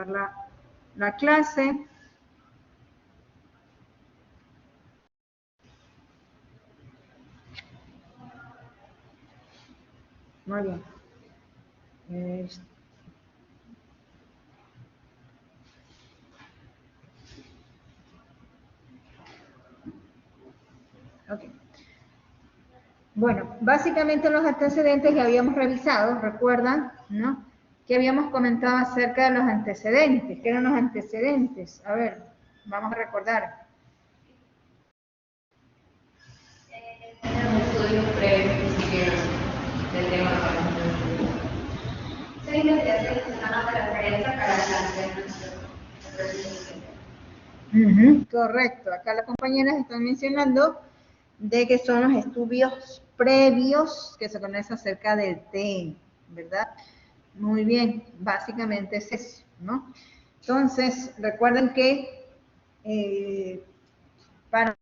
la clase. Muy bien. Ok. Bueno, básicamente los antecedentes ya habíamos revisado, ¿recuerdan? ¿No? Que habíamos comentado acerca de los antecedentes. ¿Qué eran los antecedentes? A ver, vamos a recordar. Un estudio previo del tema. Se investigación que se llama de referencia para plantear nuestro. Correcto. Acá las compañeras están mencionando de que son los estudios previos que se conocen acerca del tema, ¿verdad? Muy bien, básicamente es eso, ¿no? Entonces, recuerden que para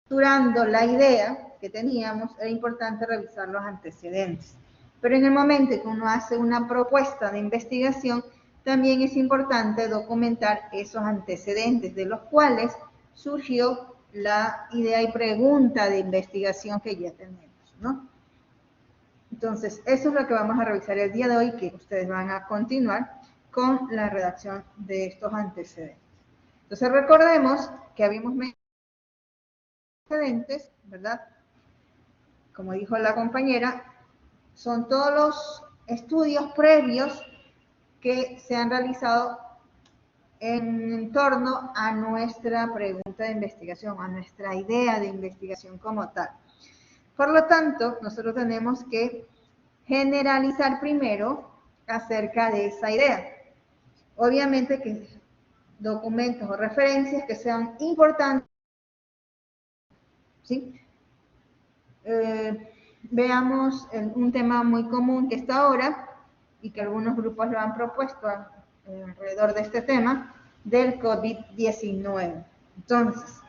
estructurando la idea que teníamos, era importante revisar los antecedentes. Pero en el momento que uno hace una propuesta de investigación, también es importante documentar esos antecedentes de los cuales surgió la idea y pregunta de investigación que ya tenemos, ¿no? Entonces, eso es lo que vamos a revisar el día de hoy, que ustedes van a continuar con la redacción de estos antecedentes. Entonces, recordemos que habíamos mencionado antecedentes, ¿verdad? Como dijo la compañera, son todos los estudios previos que se han realizado en torno a nuestra pregunta de investigación, a nuestra idea de investigación como tal. Por lo tanto, nosotros tenemos que generalizar primero acerca de esa idea. Obviamente que documentos o referencias que sean importantes, ¿sí? Veamos un tema muy común que está ahora y que algunos grupos lo han propuesto alrededor de este tema del COVID-19. Entonces,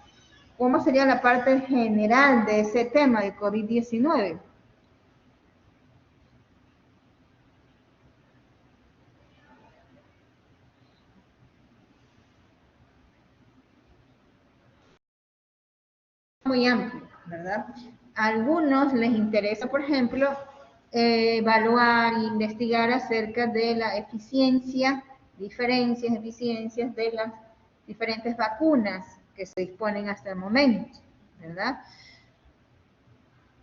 ¿cómo sería la parte general de ese tema del COVID-19? Muy amplio, ¿verdad? A algunos les interesa, por ejemplo, evaluar e investigar acerca de la eficiencias de las diferentes vacunas que se disponen hasta el momento, ¿verdad?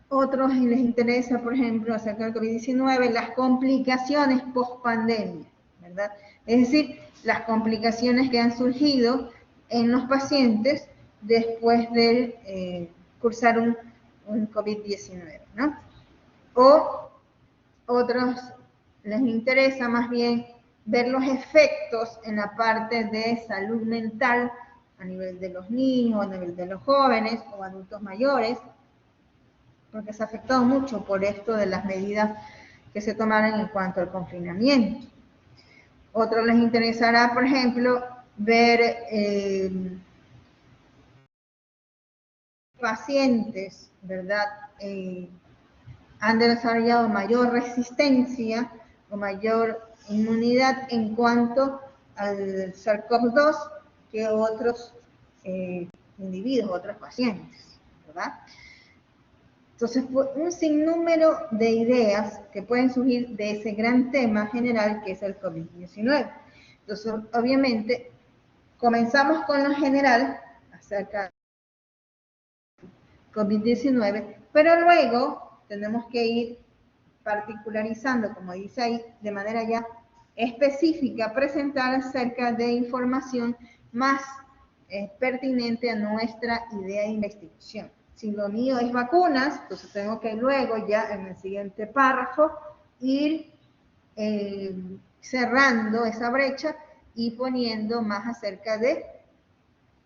Otros les interesa, por ejemplo, acerca del COVID-19, las complicaciones post-pandemia, ¿verdad? Es decir, las complicaciones que han surgido en los pacientes después de cursar un COVID-19, ¿no? O otros les interesa más bien ver los efectos en la parte de salud mental a nivel de los niños, a nivel de los jóvenes o adultos mayores, porque se ha afectado mucho por esto de las medidas que se tomaron en cuanto al confinamiento. Otros les interesará, por ejemplo, ver pacientes, ¿verdad? Han desarrollado mayor resistencia o mayor inmunidad en cuanto al SARS-CoV-2 que otros individuos, otros pacientes, ¿verdad? Entonces, un sinnúmero de ideas que pueden surgir de ese gran tema general que es el COVID-19. Entonces, obviamente, comenzamos con lo general acerca del COVID-19, pero luego tenemos que ir particularizando, como dice ahí, de manera ya específica, presentar acerca de información más pertinente a nuestra idea de investigación. Si lo mío es vacunas, entonces tengo que luego ya en el siguiente párrafo ir cerrando esa brecha y poniendo más acerca de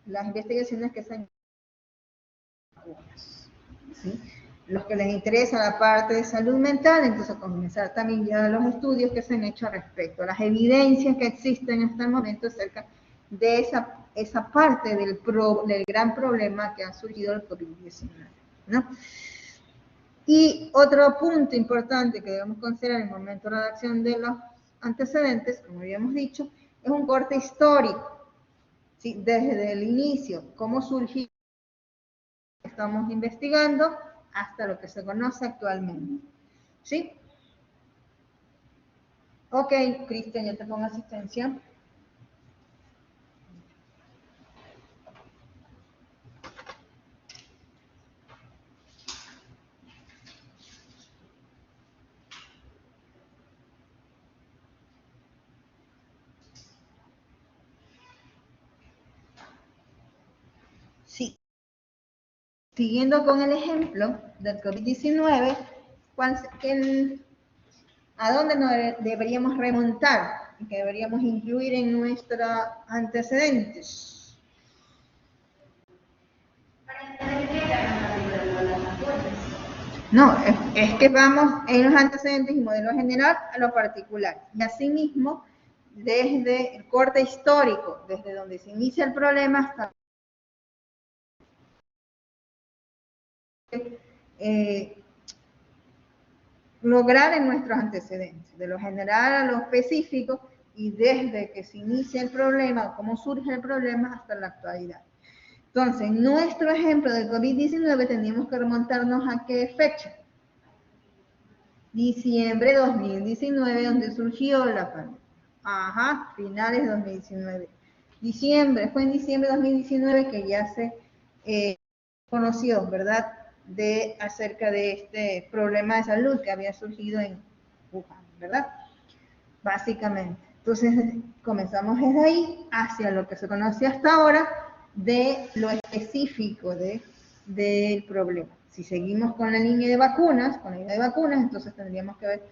las investigaciones que se han hecho. ¿Sí? Los que les interesa la parte de salud mental, entonces comenzar también ya los estudios que se han hecho al respecto, las evidencias que existen hasta el momento acerca de esa parte del gran problema que ha surgido el COVID-19, ¿no? Y otro punto importante que debemos considerar en el momento de redacción de los antecedentes, como habíamos dicho, es un corte histórico, ¿sí? Desde el inicio, cómo surgió, estamos investigando, hasta lo que se conoce actualmente, ¿sí? Ok, Cristian, ya te pongo asistencia. Sí. Siguiendo con el ejemplo del COVID-19, ¿a dónde nos deberíamos remontar y que deberíamos incluir en nuestros antecedentes? Para entender qué era las vacunas. No, es que vamos en los antecedentes y modelo general a lo particular. Y asimismo, desde el corte histórico, desde donde se inicia el problema hasta lograr en nuestros antecedentes, de lo general a lo específico y desde que se inicia el problema, cómo surge el problema hasta la actualidad. Entonces, en nuestro ejemplo del COVID-19 teníamos que remontarnos a qué fecha. Diciembre de 2019, donde surgió la pandemia. Ajá, finales de 2019. Fue en diciembre de 2019 que ya se conoció, ¿verdad?, acerca de este problema de salud que había surgido en Wuhan, ¿verdad? Básicamente. Entonces, comenzamos desde ahí hacia lo que se conoce hasta ahora de lo específico del problema. Si seguimos con la línea de vacunas, entonces tendríamos que ver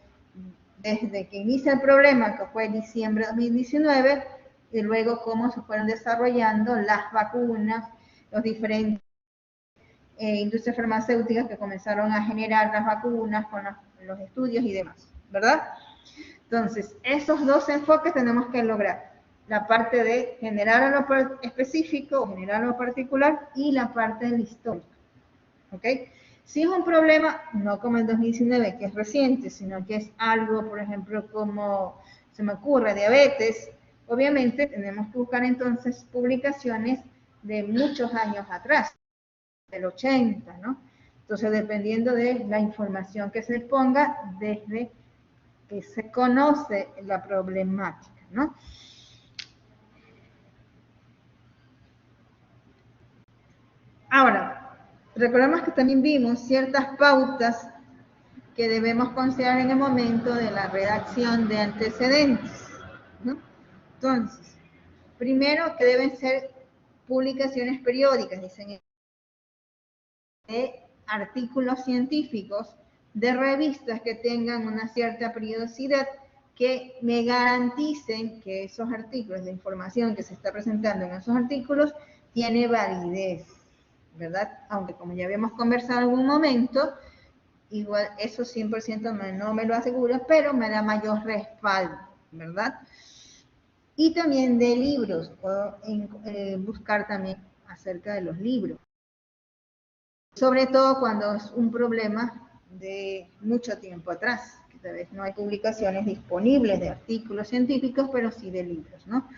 desde que inicia el problema, que fue diciembre de 2019, y luego cómo se fueron desarrollando las vacunas, los diferentes industrias farmacéuticas que comenzaron a generar las vacunas con los estudios y demás, ¿verdad? Entonces, esos dos enfoques tenemos que lograr. La parte de generar a lo específico, generar a lo particular, y la parte del histórico. ¿Ok? Si es un problema, no como el 2019, que es reciente, sino que es algo, por ejemplo, como se me ocurre, diabetes, obviamente tenemos que buscar entonces publicaciones de muchos años atrás, del 80, ¿no? Entonces, dependiendo de la información que se ponga desde que se conoce la problemática, ¿no? Ahora, recordemos que también vimos ciertas pautas que debemos considerar en el momento de la redacción de antecedentes, ¿no? Entonces, primero que deben ser publicaciones periódicas, dicen, de artículos científicos, de revistas que tengan una cierta periodicidad, que me garanticen que esos artículos, la información que se está presentando en esos artículos, tiene validez, ¿verdad? Aunque como ya habíamos conversado en algún momento, igual eso 100% no me lo asegura, pero me da mayor respaldo, ¿verdad? Y también de libros, puedo buscar también acerca de los libros. Sobre todo cuando es un problema de mucho tiempo atrás, que tal vez no hay publicaciones disponibles de artículos científicos, pero sí de libros, ¿no?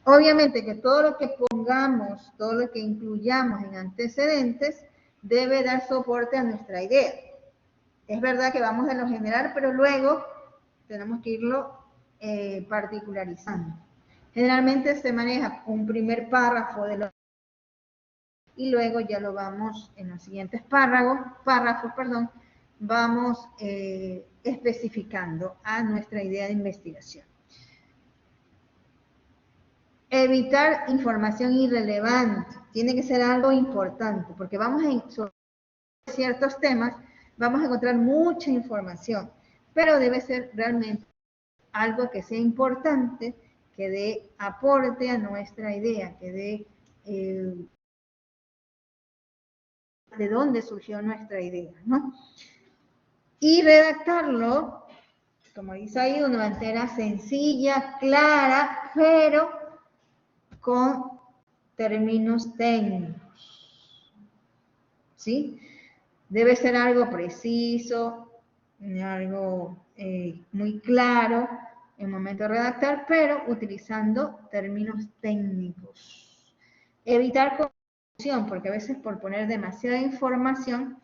Obviamente que todo lo que pongamos, todo lo que incluyamos en antecedentes, debe dar soporte a nuestra idea. Es verdad que vamos de lo general, pero luego tenemos que irlo particularizando. Generalmente se maneja un primer párrafo de lo y luego ya lo vamos en los siguientes párrafos, vamos especificando a nuestra idea de investigación. Evitar información irrelevante, tiene que ser algo importante, porque sobre ciertos temas vamos a encontrar mucha información, pero debe ser realmente algo que sea importante, que dé aporte a nuestra idea, que dé de dónde surgió nuestra idea, ¿no? Y redactarlo, como dice ahí, una manera sencilla, clara, pero con términos técnicos, ¿sí? Debe ser algo preciso, algo muy claro en el momento de redactar, pero utilizando términos técnicos. Evitar confusión, porque a veces por poner demasiada información,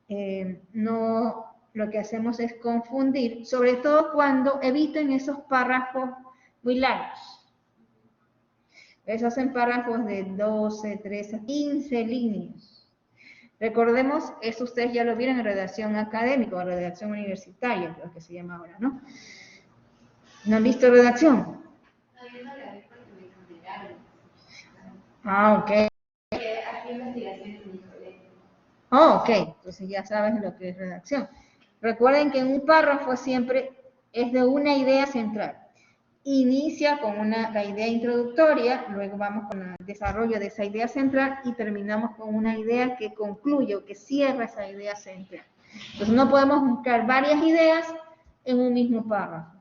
lo que hacemos es confundir, sobre todo cuando eviten esos párrafos muy largos. Esos hacen párrafos de 12, 13, 15 líneas. Recordemos, eso ustedes ya lo vieron en redacción académica o redacción universitaria, lo que se llama ahora, ¿no? ¿No han visto redacción? No, yo no la vi porque me complicaron. Ah, ok. Hacía investigaciones en mi colegio. Oh, ok, entonces ya sabes lo que es redacción. Recuerden que un párrafo siempre es de una idea central. Inicia con la idea introductoria, luego vamos con el desarrollo de esa idea central y terminamos con una idea que concluye o que cierra esa idea central. Entonces no podemos buscar varias ideas en un mismo párrafo.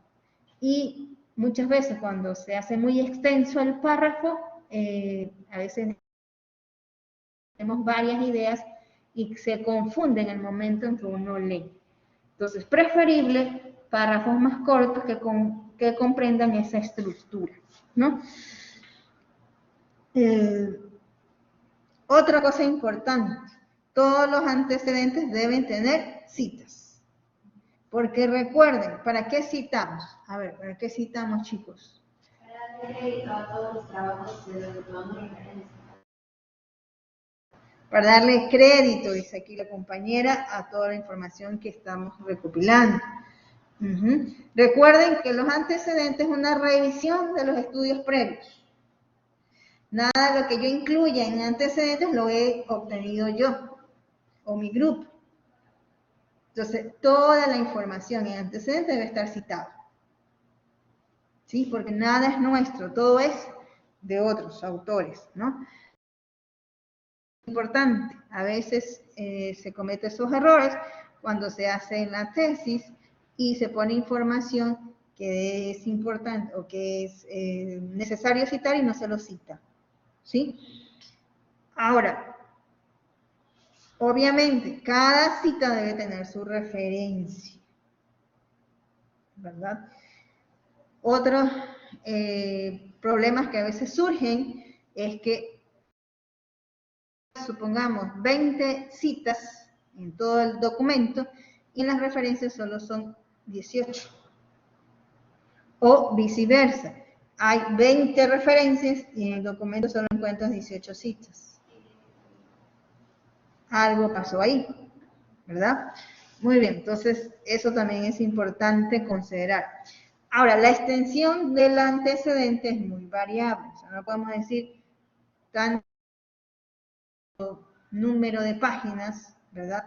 Y muchas veces cuando se hace muy extenso el párrafo, a veces tenemos varias ideas y se confunde en el momento en que uno lee. Entonces, preferible párrafos más cortos que comprendan esa estructura, ¿no? Otra cosa importante, todos los antecedentes deben tener citas. Porque recuerden, ¿para qué citamos? A ver, ¿para qué citamos, chicos? Para darle crédito a todos los trabajos de los que tomamos referencia. Para darle crédito, dice aquí la compañera, a toda la información que estamos recopilando. Recuerden que los antecedentes es una revisión de los estudios previos. Nada de lo que yo incluya en antecedentes lo he obtenido yo o mi grupo. Entonces, toda la información en antecedentes debe estar citada. ¿Sí? Porque nada es nuestro, todo es de otros autores, ¿no? Importante, a veces se cometen esos errores cuando se hace la tesis y se pone información que es importante o que es necesario citar y no se lo cita, ¿sí? Ahora, obviamente, cada cita debe tener su referencia, ¿verdad? Otros problemas que a veces surgen es que supongamos 20 citas en todo el documento y en las referencias solo son 18. O viceversa, hay 20 referencias y en el documento solo encuentras 18 citas. Algo pasó ahí, ¿verdad? Muy bien, entonces eso también es importante considerar. Ahora, la extensión del antecedente es muy variable, o sea, no podemos decir tanto número de páginas, ¿verdad?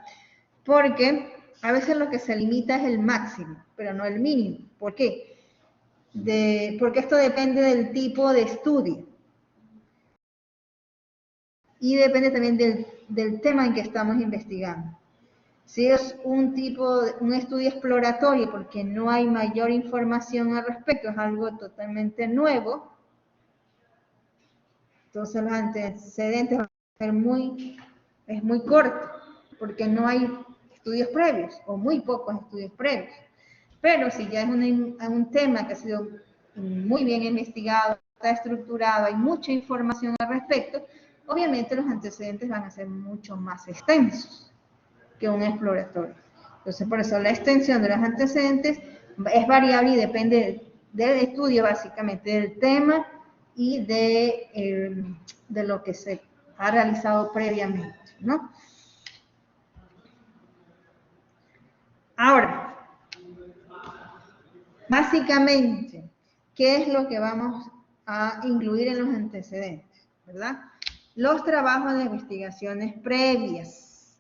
Porque a veces lo que se limita es el máximo, pero no el mínimo. ¿Por qué? Porque esto depende del tipo de estudio. Y depende también del tema en que estamos investigando. Si es un estudio exploratorio porque no hay mayor información al respecto, es algo totalmente nuevo, entonces los antecedentes van a ser muy corto, porque no hay estudios previos, o muy pocos estudios previos. Pero si ya es un tema que ha sido muy bien investigado, está estructurado, hay mucha información al respecto, obviamente los antecedentes van a ser mucho más extensos que un exploratorio. Entonces, por eso la extensión de los antecedentes es variable y depende del estudio, básicamente, del tema y de lo que se ha realizado previamente, ¿no? Ahora, básicamente, ¿qué es lo que vamos a incluir en los antecedentes? ¿Verdad? Los trabajos de investigaciones previas,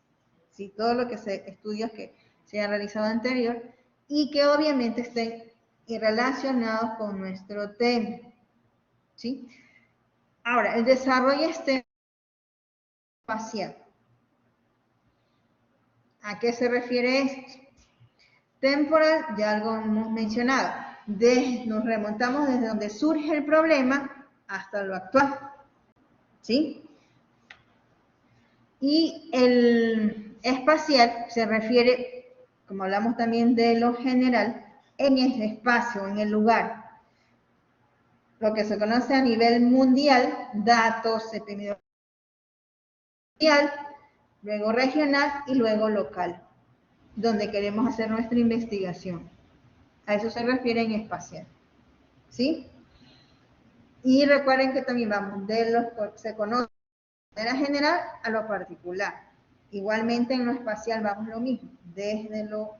¿sí? Todo lo que estudios que se han realizado anterior y que obviamente estén relacionados con nuestro tema, ¿sí? Ahora, el desarrollo espacial. ¿A qué se refiere esto? Temporal, ya algo hemos mencionado. Nos remontamos desde donde surge el problema hasta lo actual, ¿sí? Y el espacial se refiere como hablamos también de lo general, en el espacio, en el lugar. Lo que se conoce a nivel mundial, datos epidemiológicos mundial, luego regional y luego local, donde queremos hacer nuestra investigación. A eso se refiere en espacial. ¿Sí? Y recuerden que también vamos de lo que se conoce de manera general a lo particular. Igualmente en lo espacial vamos lo mismo, desde lo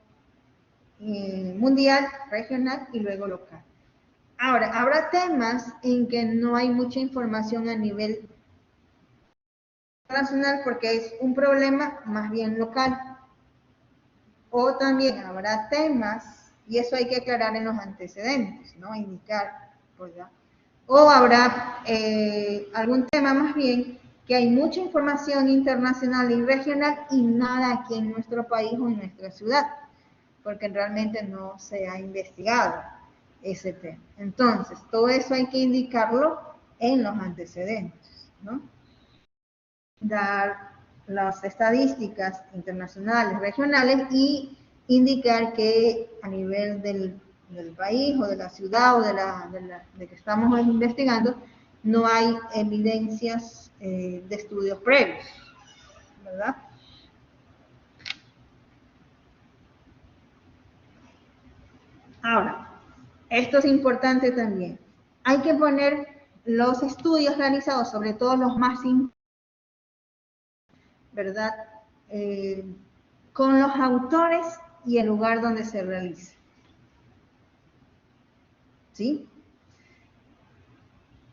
mundial, regional y luego local. Ahora, habrá temas en que no hay mucha información a nivel nacional porque es un problema más bien local. O también habrá temas, y eso hay que aclarar en los antecedentes, ¿no? Indicar, ¿verdad? O habrá algún tema más bien que hay mucha información internacional y regional y nada aquí en nuestro país o en nuestra ciudad, porque realmente no se ha investigado ese tema. Entonces, todo eso hay que indicarlo en los antecedentes, ¿no? Dar las estadísticas internacionales, regionales y indicar que a nivel del país o de la ciudad o de que estamos investigando no hay evidencias de estudios previos, ¿verdad? Ahora, esto es importante también. Hay que poner los estudios realizados, sobre todo los más importantes, ¿verdad? Con los autores y el lugar donde se realiza. ¿Sí?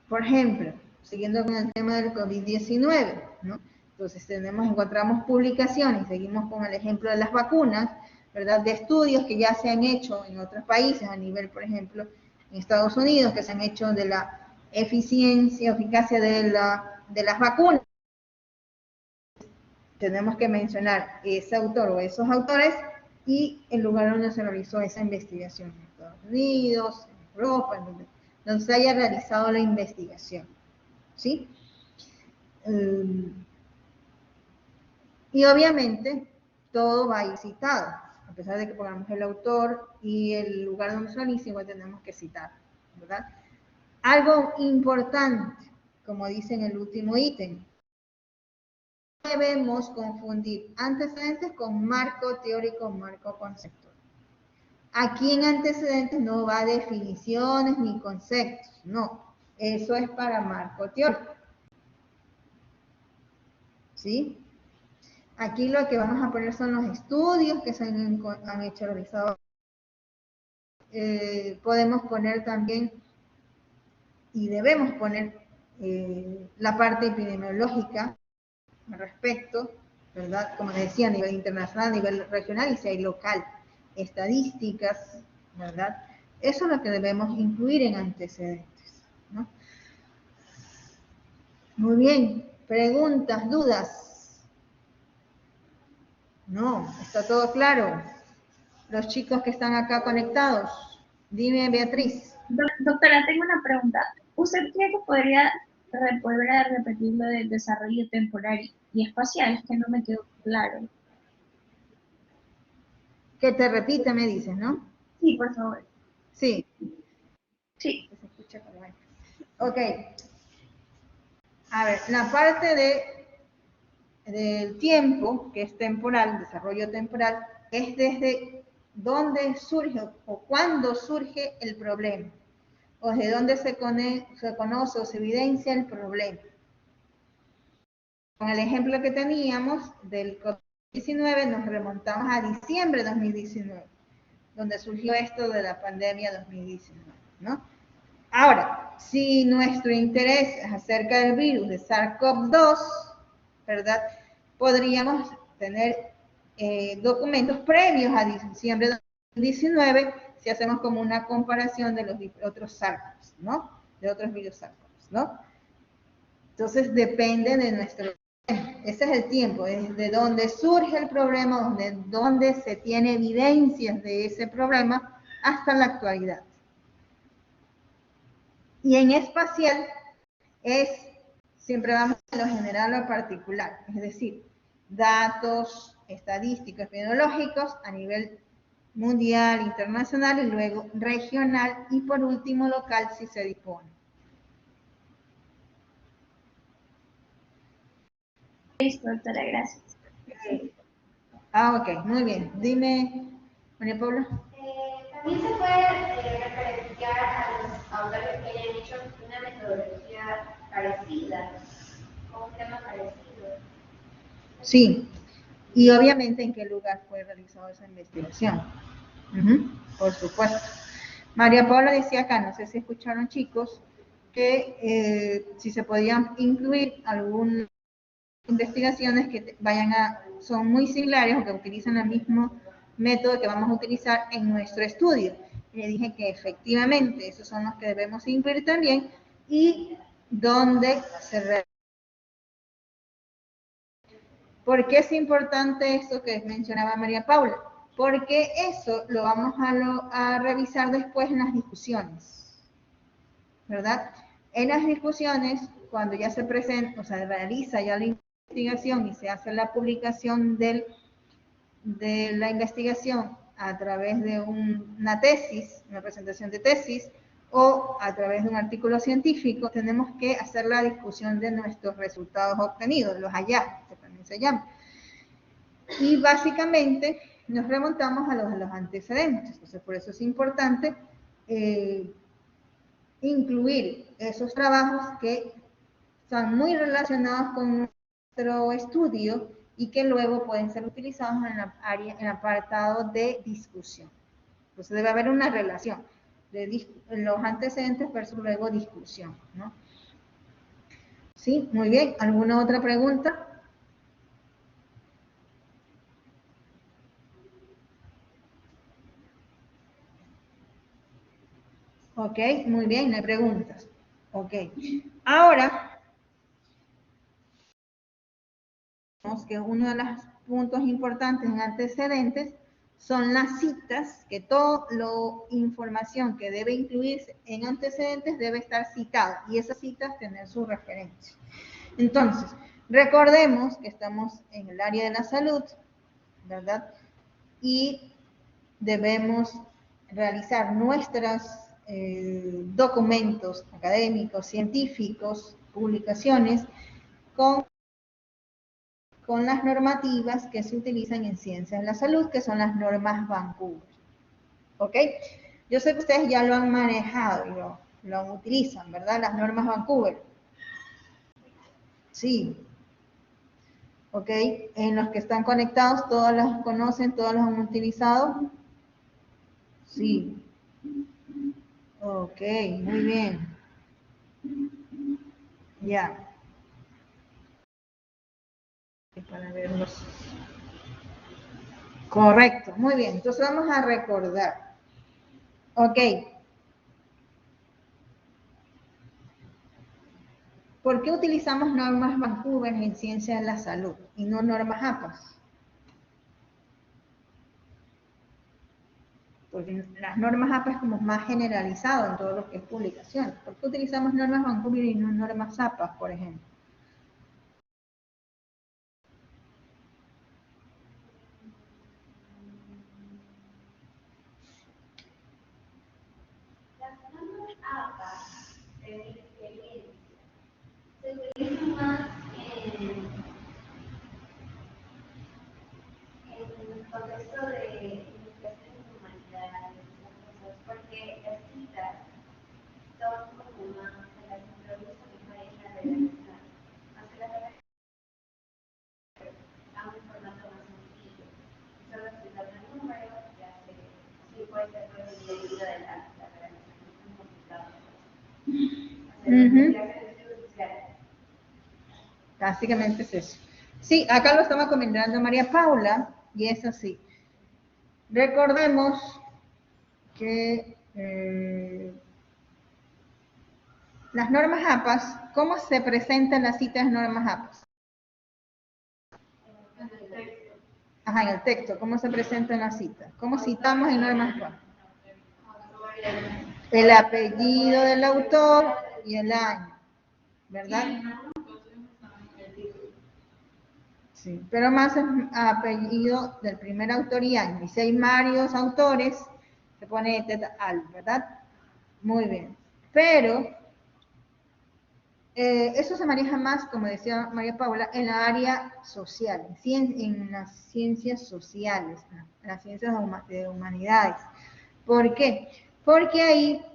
Por ejemplo, siguiendo con el tema del COVID-19, ¿no? Entonces encontramos publicaciones, seguimos con el ejemplo de las vacunas, ¿verdad? De estudios que ya se han hecho en otros países, a nivel, por ejemplo, en Estados Unidos, que se han hecho de la eficacia de las vacunas. Tenemos que mencionar ese autor o esos autores y el lugar donde se realizó esa investigación, en Estados Unidos, en Europa, donde se haya realizado la investigación. ¿Sí? Y obviamente todo va a ir citado, a pesar de que pongamos el autor y el lugar donde se realiza, igual tenemos que citar, ¿verdad? Algo importante, como dice en el último ítem, no debemos confundir antecedentes con marco teórico, marco conceptual. Aquí en antecedentes no va definiciones ni conceptos, no, eso es para marco teórico. ¿Sí? Aquí lo que vamos a poner son los estudios que se han hecho realizados. Podemos poner también y debemos poner la parte epidemiológica al respecto, ¿verdad? Como les decía, a nivel internacional, a nivel regional y si hay local, estadísticas, ¿verdad? Eso es lo que debemos incluir en antecedentes, ¿no? Muy bien, preguntas, dudas. No, está todo claro. Los chicos que están acá conectados. Dime, Beatriz. Doctora, tengo una pregunta. ¿Usted cree que podría volver a repetir lo del desarrollo temporal y espacial? Es que no me quedó claro. Que te repita, me dices, ¿no? Sí, por favor. Sí. Sí. Se escucha como es. Ok. A ver, la parte del tiempo, que es temporal, desarrollo temporal, es desde dónde surge o cuándo surge el problema, o desde dónde se conoce o se evidencia el problema. Con el ejemplo que teníamos del COVID-19, nos remontamos a diciembre de 2019, donde surgió esto de la pandemia 2019, ¿no? Ahora, si nuestro interés es acerca del virus de SARS-CoV-2, ¿verdad? Podríamos tener documentos previos a diciembre de 2019 si hacemos como una comparación de los otros SARS, ¿no? De otros virus SARS, ¿no? Entonces depende de nuestro... Ese es el tiempo, desde donde surge el problema, donde se tiene evidencias de ese problema hasta la actualidad. Y en espacial siempre vamos a lo general o particular, es decir, datos estadísticos, epidemiológicos a nivel mundial, internacional, y luego regional, y por último local si se dispone. Listo, doctora, gracias. Ok, muy bien. Dime, María Paula. También se puede referenciar a los autores que hayan hecho una metodología parecida, o un tema parecido. Sí, y obviamente en qué lugar fue realizada esa investigación. Por supuesto. María Paula decía acá, no sé si escucharon chicos, que si se podían incluir algunas investigaciones que son muy similares o que utilizan el mismo método que vamos a utilizar en nuestro estudio. Y le dije que efectivamente esos son los que debemos incluir también y donde se realiza. ¿Por qué es importante esto que mencionaba María Paula? Porque eso lo vamos a revisar después en las discusiones, ¿verdad? En las discusiones, cuando ya se presenta, o sea, realiza ya la investigación y se hace la publicación de la investigación a través de una tesis, una presentación de tesis, o a través de un artículo científico, tenemos que hacer la discusión de nuestros resultados obtenidos, los hallazgos, que también se llaman. Y básicamente nos remontamos a los antecedentes. Entonces, por eso es importante incluir esos trabajos que son muy relacionados con nuestro estudio y que luego pueden ser utilizados en el apartado de discusión. Entonces debe haber una relación de los antecedentes versus luego discusión, ¿no? Sí, muy bien. ¿Alguna otra pregunta? Ok, muy bien, no hay preguntas. Ok. Ahora, que uno de los puntos importantes en antecedentes son las citas, que toda la información que debe incluirse en antecedentes debe estar citada y esas citas tener su referencia. Entonces, recordemos que estamos en el área de la salud, ¿verdad? Y debemos realizar nuestros documentos académicos, científicos, publicaciones con las normativas que se utilizan en ciencias de la salud, que son las normas Vancouver. ¿Ok? Yo sé que ustedes ya lo han manejado y lo utilizan, ¿verdad? Las normas Vancouver. Sí. ¿Ok? En los que están conectados, todos las conocen, todos los han utilizado. Sí. Ok, muy bien. Ya. Para verlos. Correcto, muy bien. Entonces vamos a recordar. Ok. ¿Por qué utilizamos normas Vancouver en ciencia de la salud y no normas APAS? Porque las normas APA es como más generalizado en todo lo que es publicación. ¿Por qué utilizamos normas Vancouver y no normas APA, por ejemplo? Las normas APA, en mi experiencia, se utilizan más en el contexto de investigaciones de humanidades, porque las citas son como más, se las introduce mejor en la redacción, más que las a un formato más sencillo. Solo explicar el número, ya se, sí puede ser todo el día de la redacción, es muy complicado. Básicamente es eso. Sí, acá lo estaba comentando María Paula, y es así. Recordemos que las normas APAS, ¿cómo se presentan las citas de normas APAS? Ajá, en el texto, ¿cómo se presentan las citas? ¿Cómo citamos en normas APAS? El apellido del autor y el año, ¿verdad? Sí, pero más es apellido del primer autoría. Y si hay varios autores, se pone et al, ¿verdad? Muy bien. Pero eso se maneja más, como decía María Paula, en la área social, en las ciencias sociales, en las ciencias de humanidades. ¿Por qué? Porque ahí,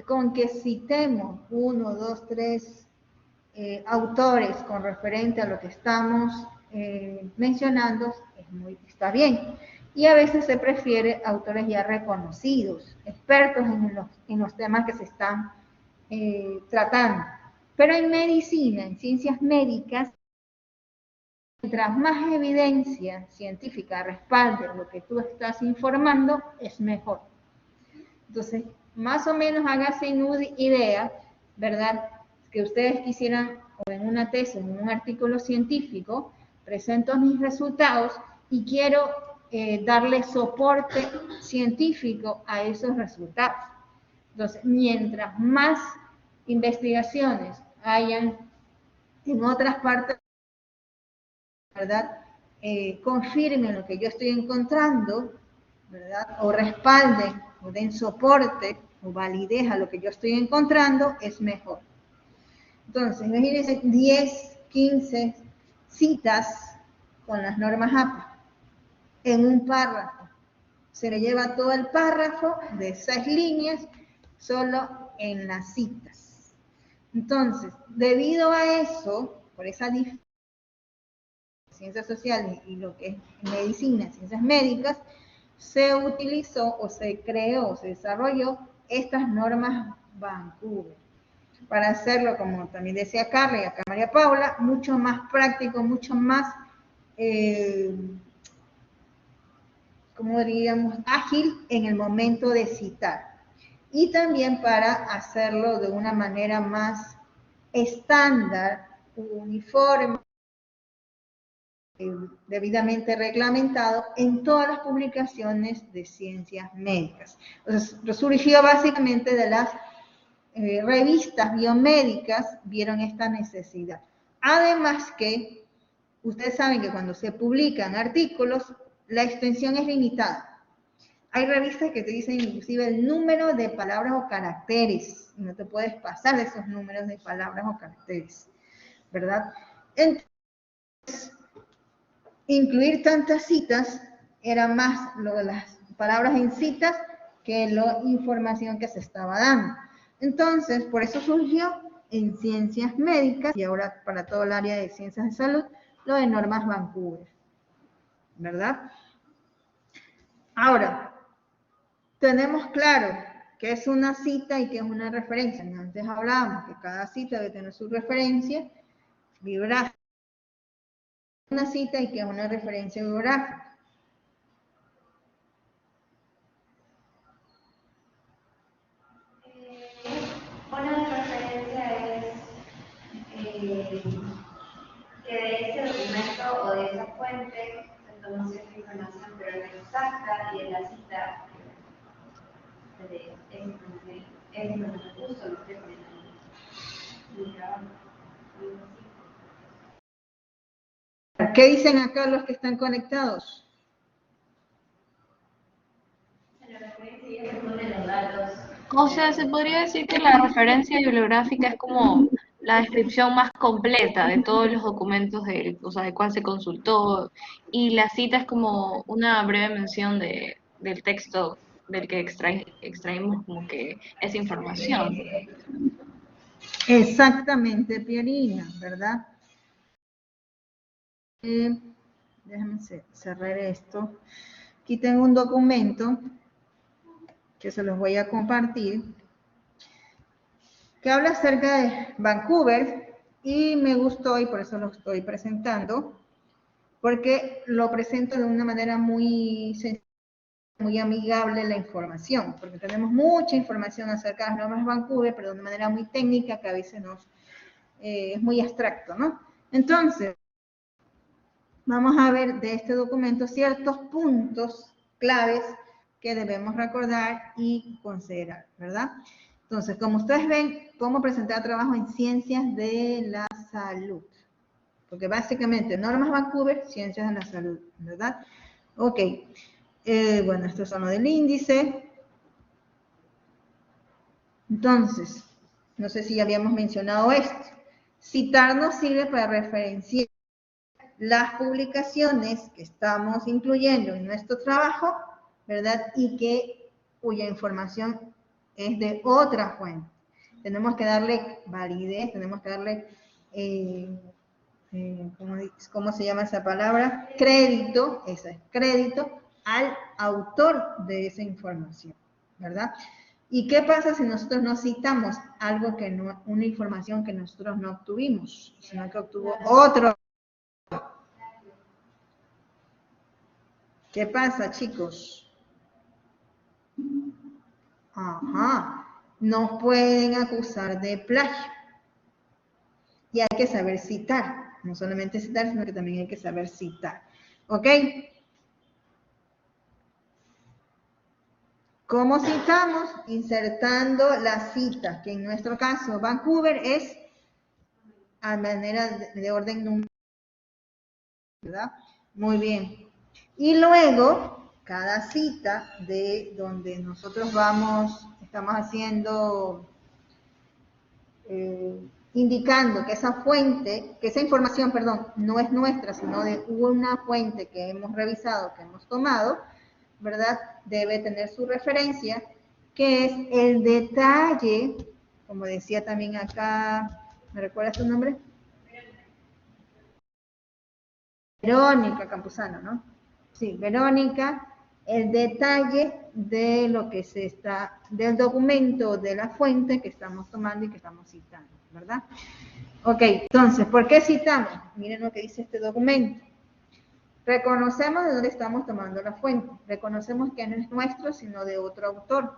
con que citemos 1, 2, 3 autores con referente a lo que estamos mencionando, está bien. Y a veces se prefiere autores ya reconocidos, expertos en los temas que se están tratando. Pero en medicina, en ciencias médicas, mientras más evidencia científica respalde lo que tú estás informando, es mejor. Entonces, más o menos hágase una idea, ¿verdad? Que ustedes quisieran, o en una tesis, en un artículo científico, presento mis resultados y quiero darle soporte científico a esos resultados. Entonces, mientras más investigaciones hayan en otras partes, ¿verdad? Confirmen lo que yo estoy encontrando, ¿verdad? O respalden, o den soporte, o validez a lo que yo estoy encontrando, es mejor. Entonces, imagínense 10, 15 citas con las normas APA en un párrafo. Se le lleva todo el párrafo de 6 líneas solo en las citas. Entonces, debido a eso, por esa diferencia, ciencias sociales y lo que es medicina, ciencias médicas, se utilizó o se creó, se desarrolló estas normas Vancouver para hacerlo, como también decía Carla y acá María Paula, mucho más práctico, mucho más, como diríamos, ágil en el momento de citar. Y también para hacerlo de una manera más estándar, uniforme, debidamente reglamentado en todas las publicaciones de ciencias médicas. Entonces, surgió básicamente de las revistas biomédicas, vieron esta necesidad. Además que, ustedes saben que cuando se publican artículos, la extensión es limitada. Hay revistas que te dicen inclusive el número de palabras o caracteres, y no te puedes pasar de esos números de palabras o caracteres, ¿verdad? Entonces, incluir tantas citas era más lo de las palabras en citas que la información que se estaba dando. Entonces, por eso surgió en ciencias médicas y ahora para todo el área de ciencias de salud, lo de normas Vancouver, ¿verdad? Ahora, tenemos claro qué es una cita y qué es una referencia. Antes hablábamos que cada cita debe tener su referencia bibliográfica. Una cita y qué es una referencia bibliográfica. Una referencia es que de ese documento o de esa fuente se tomó cierta información, pero no exacta, y en la cita de esa información justo lo que es mi trabajo. ¿Qué dicen acá los que están conectados? La referencia ya se ponen los datos. O sea, se podría decir que la referencia bibliográfica es como la descripción más completa de todos los documentos, o sea, de cuál se consultó, y la cita es como una breve mención del texto del que extraímos como que esa información. Exactamente, Pierina, ¿verdad? Déjame cerrar esto. Aquí tengo un documento que se los voy a compartir, que habla acerca de Vancouver y me gustó y por eso lo estoy presentando, porque lo presento de una manera muy sencilla, muy amigable la información, porque tenemos mucha información acerca de las normas de Vancouver, pero de una manera muy técnica que a veces es muy abstracto, ¿no? Entonces, vamos a ver de este documento ciertos puntos claves que debemos recordar y considerar, ¿verdad? Entonces, como ustedes ven, cómo presentar trabajo en ciencias de la salud. porque básicamente normas Vancouver, ciencias de la salud, ¿verdad? Ok, bueno, esto es lo del índice. Entonces, no sé si ya habíamos mencionado esto. Citar nos sirve para referenciar las publicaciones que estamos incluyendo en nuestro trabajo, ¿verdad? Y cuya información es de otra fuente. Tenemos que darle validez, tenemos que darle, ¿cómo se llama esa palabra? Crédito, ese es crédito al autor de esa información, ¿verdad? ¿Y qué pasa si nosotros no citamos algo que no, una información que nosotros no obtuvimos, sino que obtuvo otro? ¿Qué pasa, chicos? Ajá, nos pueden acusar de plagio. Y hay que saber citar, no solamente citar, sino que también hay que saber citar. ¿Ok? ¿Cómo citamos? Insertando la cita, que en nuestro caso Vancouver es a manera de orden numérico, ¿verdad? Muy bien. Y luego, cada cita de donde nosotros estamos haciendo, indicando que esa fuente, que esa información, perdón, no es nuestra, sino de una fuente que hemos revisado, que hemos tomado, ¿verdad? Debe tener su referencia, que es el detalle, como decía también acá, ¿me recuerdas tu nombre? Verónica Campuzano, ¿no? Sí, Verónica, el detalle de lo que del documento, de la fuente que estamos tomando y que estamos citando, ¿verdad? Ok, entonces, ¿por qué citamos? Miren lo que dice este documento. Reconocemos de dónde estamos tomando la fuente. Reconocemos que no es nuestro, sino de otro autor.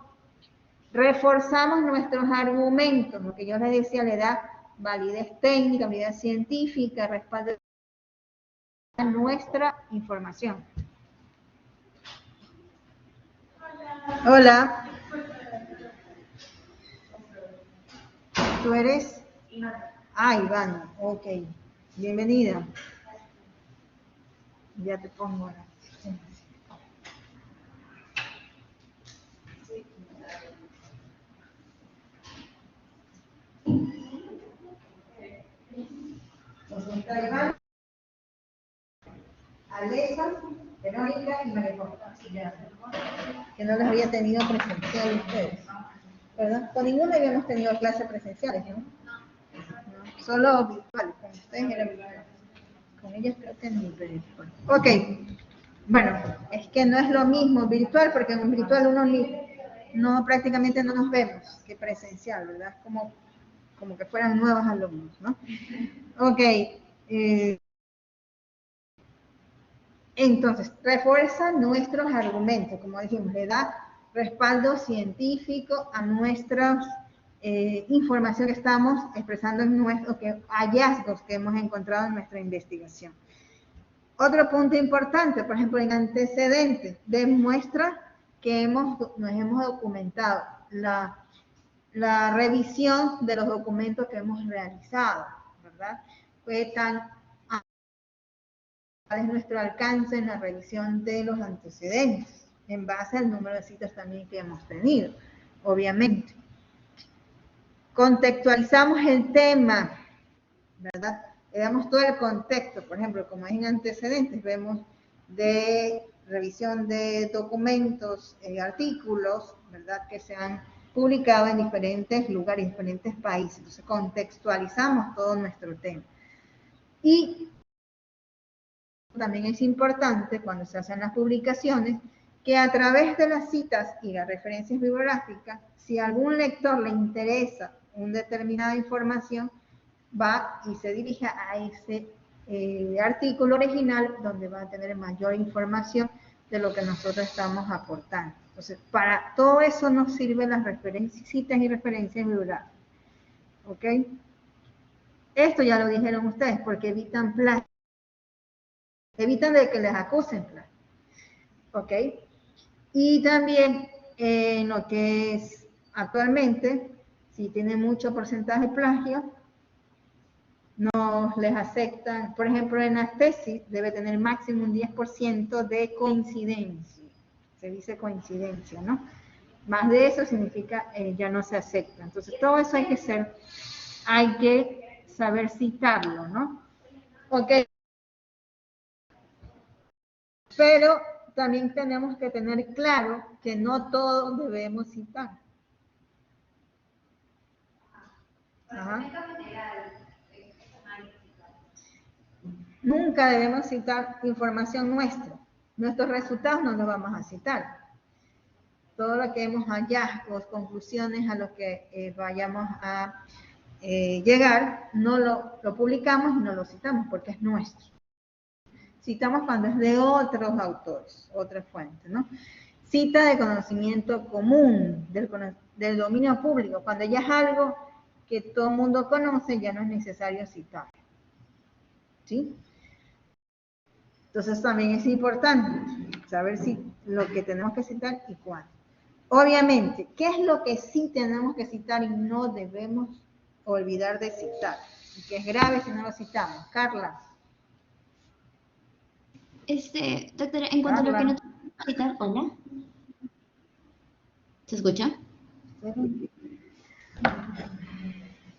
Reforzamos nuestros argumentos, lo que yo les decía, le da validez técnica, validez científica, respaldo a nuestra información. Hola. ¿Tú eres? Ah, Ivana, ok. Bienvenida. Ya te pongo ahora. Ivana, Alexa, Verónica y María José. Que no les había tenido presencial ustedes, ¿verdad? Con ninguno habíamos tenido clases presenciales, ¿no? No, solo virtuales, con ustedes era virtual. Con ellos creo que ni virtual. Ok, bueno, es que no es lo mismo virtual, porque en virtual no prácticamente no nos vemos que presencial, ¿verdad? Como que fueran nuevos alumnos, ¿no? Ok, entonces, refuerza nuestros argumentos, como dijimos, le da respaldo científico a nuestra información que estamos expresando en nuestros hallazgos que hemos encontrado en nuestra investigación. Otro punto importante, por ejemplo, en antecedentes, demuestra que nos hemos documentado la revisión de los documentos que hemos realizado, ¿verdad? ¿Cuál es nuestro alcance en la revisión de los antecedentes? En base al número de citas también que hemos tenido, obviamente. Contextualizamos el tema, ¿verdad? Le damos todo el contexto, por ejemplo, como es en antecedentes, vemos de revisión de documentos, artículos, ¿verdad? Que se han publicado en diferentes lugares, diferentes países. Entonces, contextualizamos todo nuestro tema. Y también es importante cuando se hacen las publicaciones que a través de las citas y las referencias bibliográficas, si a algún lector le interesa una determinada información, va y se dirige a ese artículo original donde va a tener mayor información de lo que nosotros estamos aportando. Entonces, para todo eso nos sirven las citas y referencias bibliográficas. ¿Ok? Esto ya lo dijeron ustedes, porque evitan plagio. Evitan de que les acusen plagio. ¿Ok? Y también lo que es actualmente, si tiene mucho porcentaje de plagio, no les aceptan. Por ejemplo, en las tesis debe tener máximo un 10% de coincidencia. Se dice coincidencia, ¿no? Más de eso significa ya no se acepta. Entonces, todo eso hay que saber citarlo, ¿no? Ok. Pero también tenemos que tener claro que no todo debemos citar. Ajá. Nunca debemos citar información nuestra. Nuestros resultados no los vamos a citar. Todo lo que hemos hallazgos, conclusiones a los que vayamos a llegar, no lo publicamos y no lo citamos porque es nuestro. Citamos cuando es de otros autores, otras fuentes, ¿no? Cita de conocimiento común, del dominio público. Cuando ya es algo que todo el mundo conoce, ya no es necesario citar. ¿Sí? Entonces también es importante saber si lo que tenemos que citar y cuándo. Obviamente, ¿qué es lo que sí tenemos que citar y no debemos olvidar de citar? Y que es grave si no lo citamos. Carla. Doctora, en cuanto a lo que no tenemos que citar, hola. ¿Se escucha?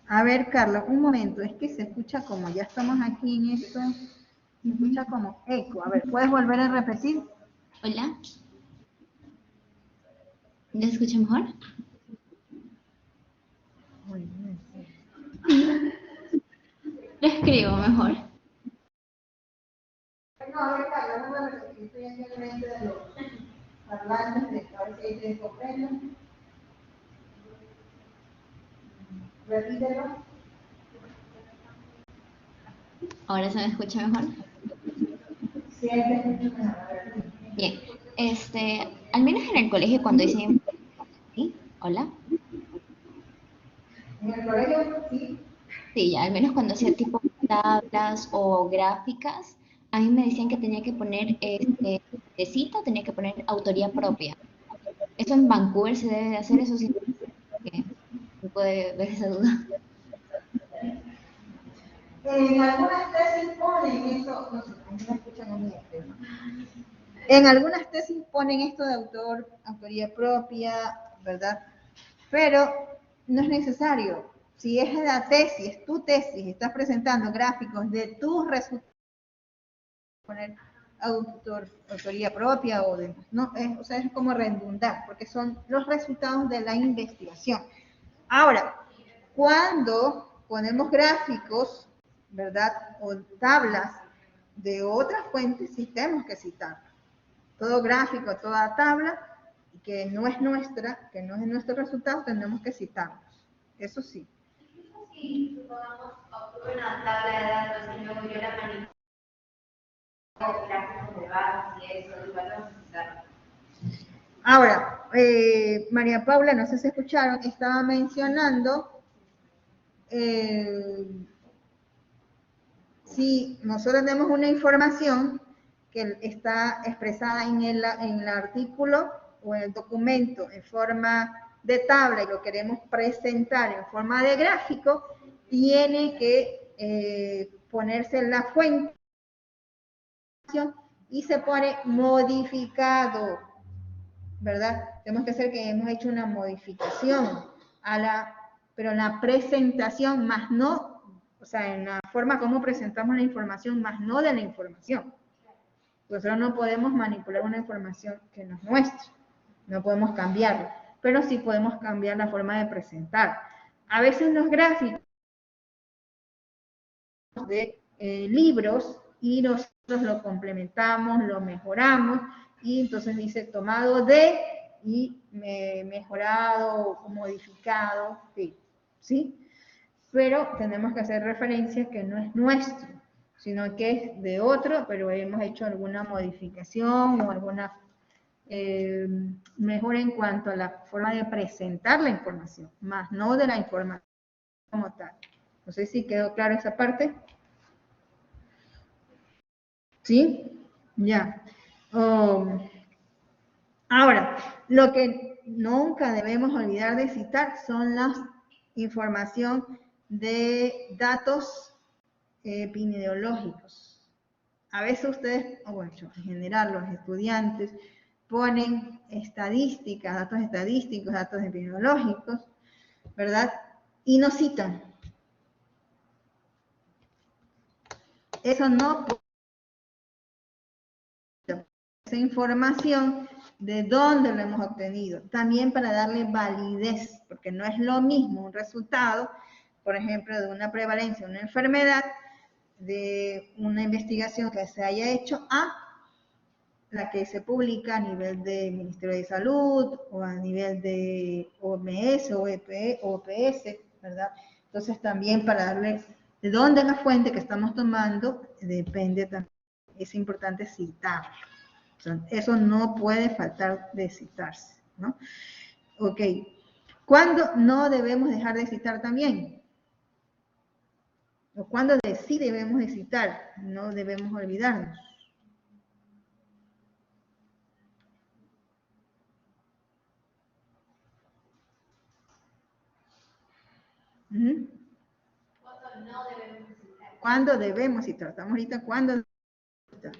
A ver, Carla, un momento. Es que se escucha como, ya estamos aquí en esto, se escucha como eco. A ver, ¿puedes volver a repetir? Hola. ¿Ya se escucha mejor? Muy bien, sí. Lo escribo mejor. No, a ver, Carla, no me repetir. Estoy aquí en el mente de los parlantes de a ver si te comprenden. Repítelo. ¿Ahora se me escucha mejor? Sí, ahí te escucho mejor. Bien. Al menos en el colegio cuando dicen... ¿Sí? ¿Hola? En el colegio, sí. Sí, ya, al menos cuando hacía tipo tablas o gráficas, a mí me decían que tenía que poner, de cita, tenía que poner autoría propia. Eso en Vancouver se debe de hacer, eso sí, que se puede ver esa duda. En algunas tesis ponen eso, no sé, a mí me escuchan a mí, pero en algunas tesis ponen esto de autoría propia, ¿verdad? Pero no es necesario. Si es la tesis, es tu tesis, estás presentando gráficos de tus resultados, poner autoría propia o de, no, o sea, es como redundar, porque son los resultados de la investigación. Ahora, cuando ponemos gráficos, ¿verdad? O tablas de otras fuentes, sí tenemos que citar. Todo gráfico, toda tabla que no es nuestra, que no es nuestro resultado, tenemos que citarlos. Eso sí. Si supongamos obtuve una tabla de datos y luego yo la manipulo gráficos de barras y eso, igual vamos a citar. Ahora, María Paula, no sé si escucharon, estaba mencionando si nosotros tenemos una información que está expresada en el artículo o en el documento en forma de tabla y lo queremos presentar en forma de gráfico, tiene que ponerse en la fuente y se pone modificado, ¿verdad? Tenemos que hacer que hemos hecho una modificación pero en la presentación, más no, o sea, en la forma como presentamos la información, más no de la información. Nosotros no podemos manipular una información que no es nuestra, no podemos cambiarla, pero sí podemos cambiar la forma de presentar. A veces los gráficos de libros y nosotros lo complementamos, lo mejoramos y entonces dice tomado de y mejorado o modificado, ¿sí? Pero tenemos que hacer referencia que no es nuestro, sino que es de otro, pero hemos hecho alguna modificación o alguna mejora en cuanto a la forma de presentar la información, más no de la información como tal. No sé si quedó claro esa parte. ¿Sí? Ya. Ahora, lo que nunca debemos olvidar de citar son las información de datos epidemiológicos. A veces ustedes, o bueno, en general los estudiantes, ponen estadísticas, datos estadísticos, datos epidemiológicos, ¿verdad? Y no citan. Eso no puede. Esa información, de dónde lo hemos obtenido. También para darle validez, porque no es lo mismo un resultado, por ejemplo, de una prevalencia de una enfermedad, de una investigación que se haya hecho a la que se publica a nivel del Ministerio de Salud o a nivel de OMS o OPS, ¿verdad? Entonces también para darle de dónde es la fuente que estamos tomando, depende también, es importante citarlo. O sea, eso no puede faltar de citarse, ¿no? Ok. ¿Cuándo no debemos dejar de citar también? O cuándo sí debemos de citar, no debemos olvidarnos. ¿Cuándo no debemos citar? ¿Cuándo debemos citar? Estamos ahorita, ¿cuándo debemos citar?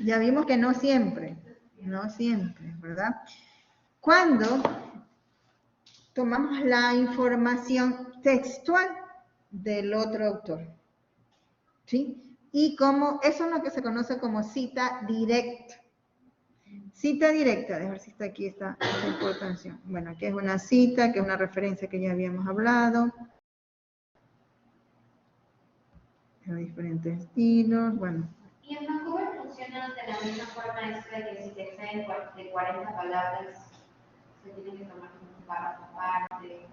Ya vimos que no siempre, ¿verdad? Cuando tomamos la información textual del otro autor, ¿sí? Y como, eso es lo que se conoce como cita directa. Cita directa, déjame ver si está aquí esta importancia. Bueno, aquí es una cita, que es una referencia que ya habíamos hablado. En diferentes estilos, bueno. ¿Y en Vancouver funciona de la misma forma esto de que si te exceden de 40 palabras, se tiene que tomar un párrafo aparte?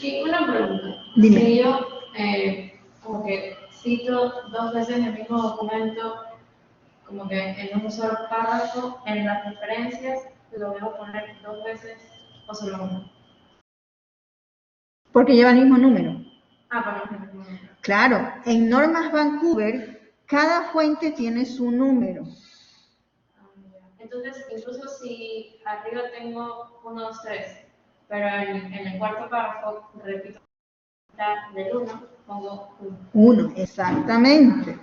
Y una pregunta. Dime. Si yo como que cito dos veces el mismo documento, como que en un solo párrafo, en las referencias, lo debo poner dos veces o solo una. Porque lleva el mismo número. Para el mismo número. Claro, en Normas Vancouver, cada fuente tiene su número. Entonces, incluso si arriba tengo 1, 2, 3, pero en el cuarto párrafo repito del 1, pongo 1. 1, exactamente.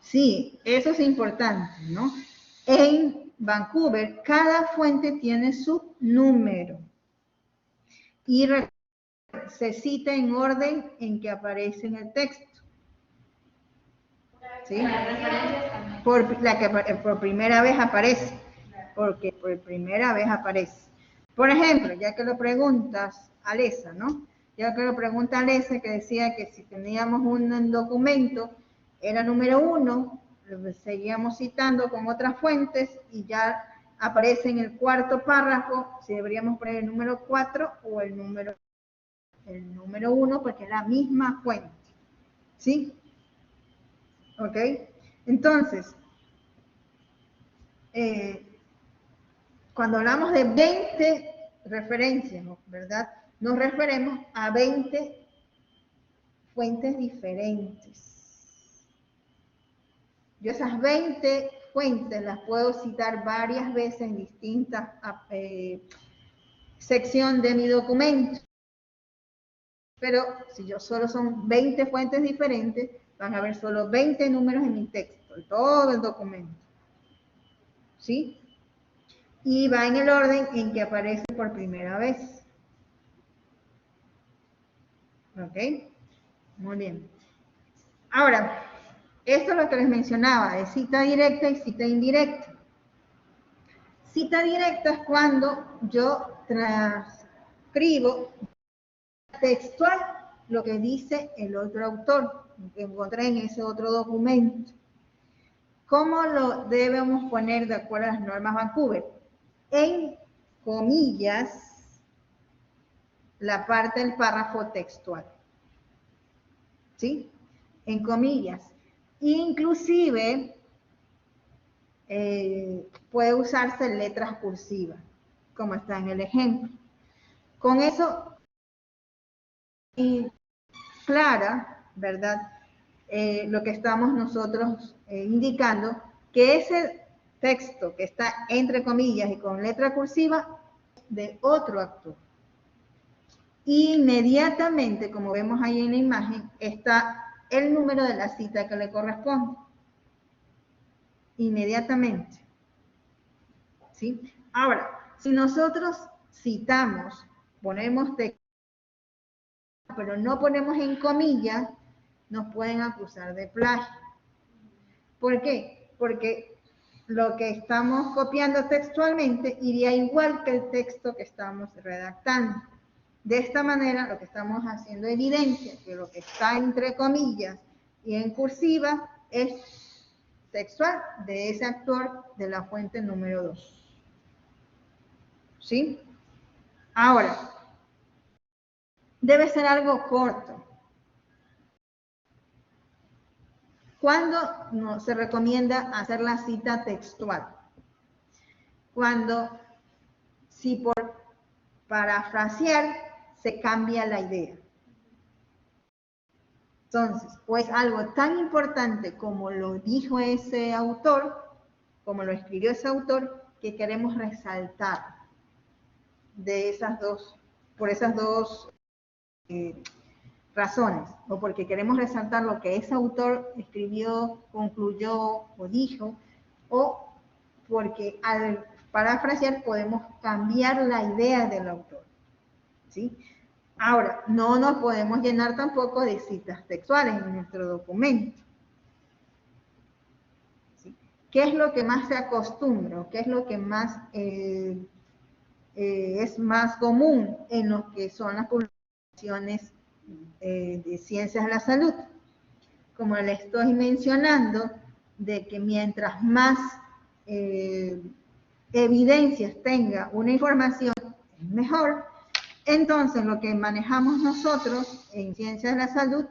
Sí, eso es importante, ¿no? En Vancouver, cada fuente tiene su número. Y se cita en orden en que aparece en el texto. ¿Sí? Por la que por primera vez aparece. Porque por primera vez aparece. Por ejemplo, ya que lo preguntas, Alesa, ¿no? Ya que lo pregunta Alesa, que decía que si teníamos un documento, era número 1, seguíamos citando con otras fuentes y ya aparece en el cuarto párrafo si deberíamos poner el número 4 o el número 1, porque es la misma fuente. ¿Sí? ¿Ok? Entonces, cuando hablamos de 20 referencias, ¿verdad? Nos referimos a 20 fuentes diferentes. Yo esas 20 fuentes las puedo citar varias veces en distintas secciones de mi documento. Pero si yo solo son 20 fuentes diferentes, van a haber solo 20 números en mi texto, en todo el documento. ¿Sí? Y va en el orden en que aparece por primera vez. ¿Ok? Muy bien. Ahora, esto es lo que les mencionaba, de cita directa y cita indirecta. Cita directa es cuando yo transcribo textual lo que dice el otro autor, que encontré en ese otro documento. ¿Cómo lo debemos poner de acuerdo a las normas Vancouver? En comillas, la parte del párrafo textual. ¿Sí? En comillas. Inclusive, puede usarse letras cursivas, como está en el ejemplo. Con eso, y clara, ¿verdad? Lo que estamos nosotros indicando, que ese texto que está entre comillas y con letra cursiva, de otro autor. Inmediatamente, como vemos ahí en la imagen, está el número de la cita que le corresponde. Inmediatamente. ¿Sí? Ahora, si nosotros citamos, ponemos texto, pero no ponemos en comillas, nos pueden acusar de plagio. ¿Por qué? Porque lo que estamos copiando textualmente iría igual que el texto que estamos redactando. De esta manera, lo que estamos haciendo evidencia que lo que está entre comillas y en cursiva es textual de ese autor de la fuente número 2. ¿Sí? Ahora, debe ser algo corto. ¿Cuándo no se recomienda hacer la cita textual? Cuando, si por parafrasear se cambia la idea. Entonces, pues algo tan importante como lo dijo ese autor, como lo escribió ese autor, que queremos resaltar de esas dos, por esas dos razones, o porque queremos resaltar lo que ese autor escribió, concluyó o dijo, o porque al parafrasear podemos cambiar la idea del autor. ¿Sí? Ahora, no nos podemos llenar tampoco de citas textuales en nuestro documento. ¿Sí? ¿Qué es lo que más se acostumbra? ¿Qué es lo que más es más común en lo que son las publicaciones de ciencias de la salud? Como le estoy mencionando, de que mientras más evidencias tenga una información, es mejor. Entonces, lo que manejamos nosotros en ciencias de la salud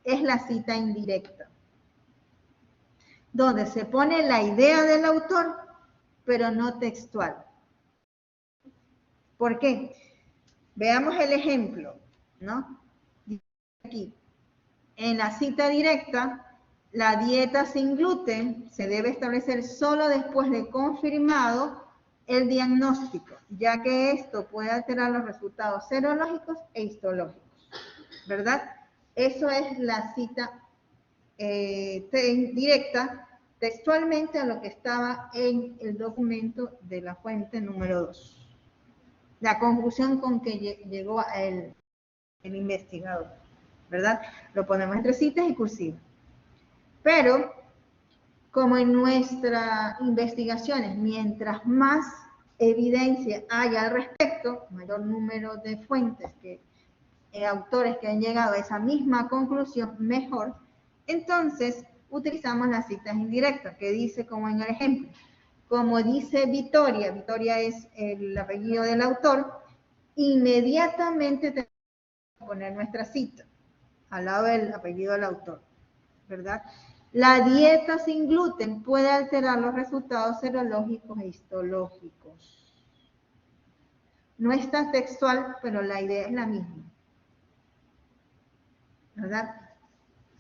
es la cita indirecta, donde se pone la idea del autor, pero no textual. ¿Por qué? Veamos el ejemplo, ¿no? Aquí, en la cita directa, la dieta sin gluten se debe establecer solo después de confirmado el diagnóstico, ya que esto puede alterar los resultados serológicos e histológicos, ¿verdad? Eso es la cita directa textualmente a lo que estaba en el documento de la fuente número 2. La conclusión con que llegó el investigador, ¿verdad? Lo ponemos entre citas y cursivas. Pero, como en nuestras investigaciones, mientras más evidencia haya al respecto, mayor número de fuentes, autores que han llegado a esa misma conclusión, mejor. Entonces, utilizamos las citas indirectas, que dice como en el ejemplo. Como dice Victoria, Victoria es el apellido del autor, inmediatamente tenemos que poner nuestra cita al lado del apellido del autor, ¿verdad? La dieta sin gluten puede alterar los resultados serológicos e histológicos. No está textual, pero la idea es la misma, ¿verdad?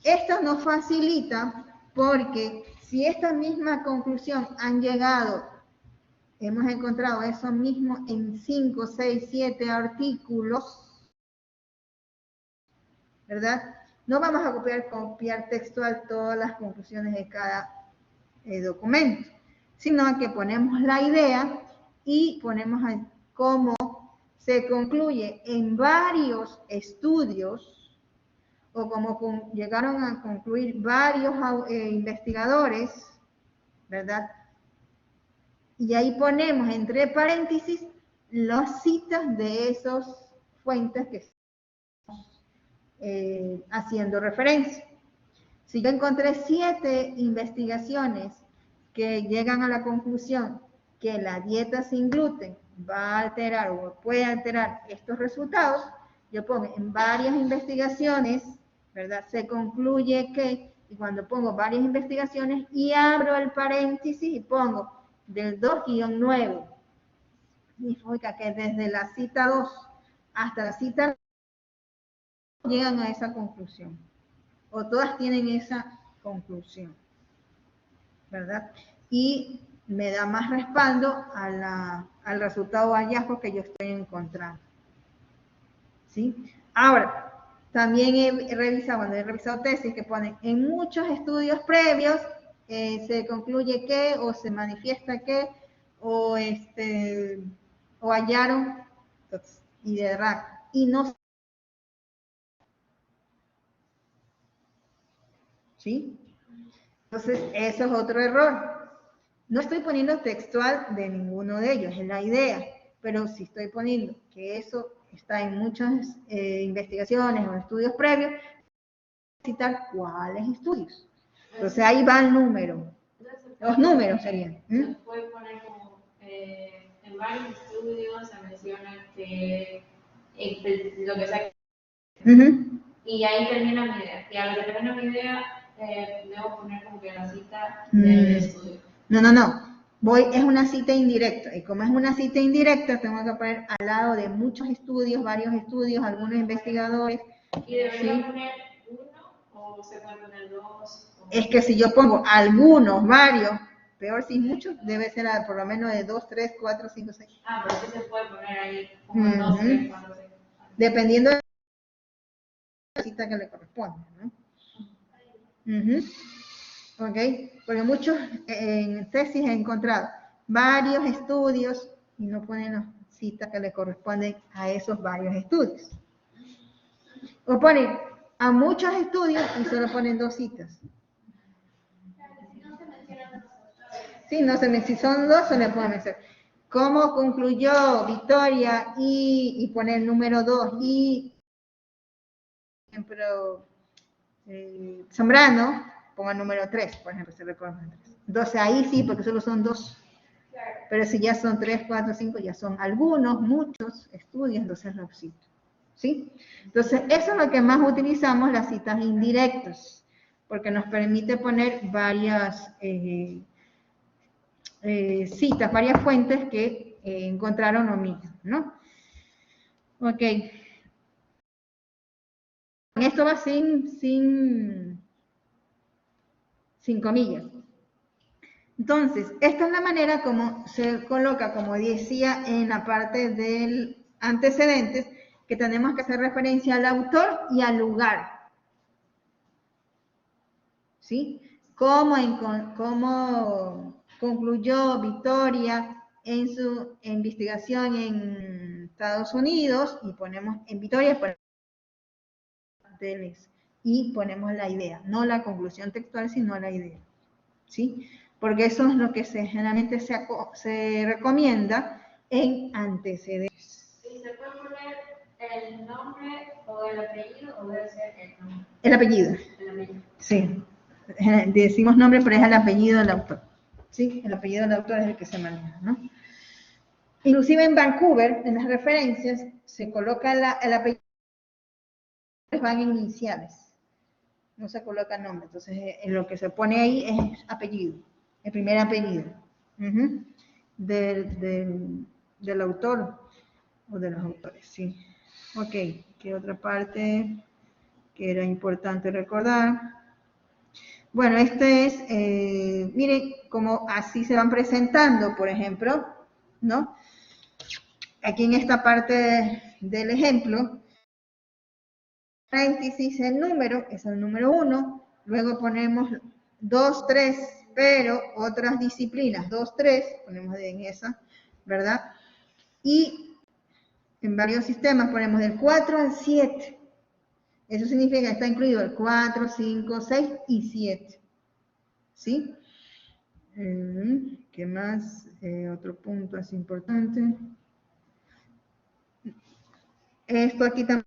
Esto nos facilita porque si esta misma conclusión han llegado, hemos encontrado eso mismo en 5, 6, 7 artículos, ¿verdad? No vamos a copiar textual todas las conclusiones de cada documento, sino que ponemos la idea y ponemos cómo se concluye en varios estudios o como llegaron a concluir varios investigadores, ¿verdad? Y ahí ponemos entre paréntesis las citas de esas fuentes que estamos haciendo referencia. Si yo encontré 7 investigaciones que llegan a la conclusión que la dieta sin gluten va a alterar o puede alterar estos resultados, yo pongo en varias investigaciones, ¿verdad? Se concluye que, y cuando pongo varias investigaciones y abro el paréntesis y pongo del 2-9, significa que desde la cita 2 hasta la cita llegan a esa conclusión, o todas tienen esa conclusión, ¿verdad? Y me da más respaldo al resultado o hallazgo que yo estoy encontrando. ¿Sí? Ahora, también he revisado, cuando he revisado tesis que ponen en muchos estudios previos se concluye que, o se manifiesta que, o hallaron, y de RAC, y no. ¿Sí? Entonces, eso es otro error. No estoy poniendo textual de ninguno de ellos, es la idea, pero sí estoy poniendo que eso está en muchas investigaciones o estudios previos, citar cuáles estudios. Entonces ahí va el número. Los números serían. Se puede poner como en varios estudios se menciona que lo que sea. Y ahí termina mi idea. Y a lo que termina mi idea, debo poner como que la cita del estudio. No. Es una cita indirecta. Y como es una cita indirecta, tengo que poner al lado de muchos estudios, varios estudios, algunos investigadores. ¿Y debería poner uno o se puede poner dos? Es que si yo pongo algunos, varios, peor si muchos, debe ser por lo menos de 2, 3, 4, 5, 6. Ah, pero sí se puede poner ahí como 2, 3, 4, 6. Dependiendo de la cita que le corresponde, ¿no? Ok, porque muchos en tesis he encontrado varios estudios y no ponen las citas que le corresponden a esos varios estudios. O ponen a muchos estudios y solo ponen 2 citas. Sí, no se me, si son 2, se le puede mencionar. ¿Cómo concluyó Victoria? Y poner el número 2. Y, por ejemplo, Zambrano, ponga el número 3, por ejemplo, se recuerda 3. Entonces ahí sí, porque solo son 2. Pero si ya son 3, 4, 5, ya son algunos, muchos estudios, entonces lo cito. ¿Sí? Entonces, eso es lo que más utilizamos, las citas indirectas, porque nos permite poner varias citas, varias fuentes que encontraron lo mismo, ¿no? Ok. Esto va sin comillas. Entonces, esta es la manera como se coloca, como decía en la parte del antecedentes, que tenemos que hacer referencia al autor y al lugar. ¿Sí? ¿Cómo concluyó Victoria en su investigación en Estados Unidos? Y ponemos en Victoria, y ponemos la idea, no la conclusión textual, sino la idea. ¿Sí? Porque eso es lo que generalmente se recomienda en antecedentes. ¿Y se puede poner el nombre o el apellido o debe ser el nombre? El apellido. El apellido. Sí. Decimos nombre, pero es el apellido del autor. ¿Sí? El apellido del autor es el que se maneja, ¿no? Inclusive en Vancouver, en las referencias, se coloca el apellido, van en iniciales. No se coloca nombre. Entonces, lo que se pone ahí es apellido. El primer apellido. Del autor o de los autores, sí. Ok, ¿qué otra parte que era importante recordar? Bueno, este es, miren cómo así se van presentando, por ejemplo, ¿no? Aquí en esta parte del ejemplo, paréntesis, el número, es el número 1, luego ponemos 2, 3, pero otras disciplinas, 2, 3, ponemos en esa, ¿verdad? Y en varios sistemas ponemos del 4 al 7. Eso significa que está incluido el 4, 5, 6 y 7. ¿Sí? ¿Qué más? Otro punto es importante. Esto aquí también.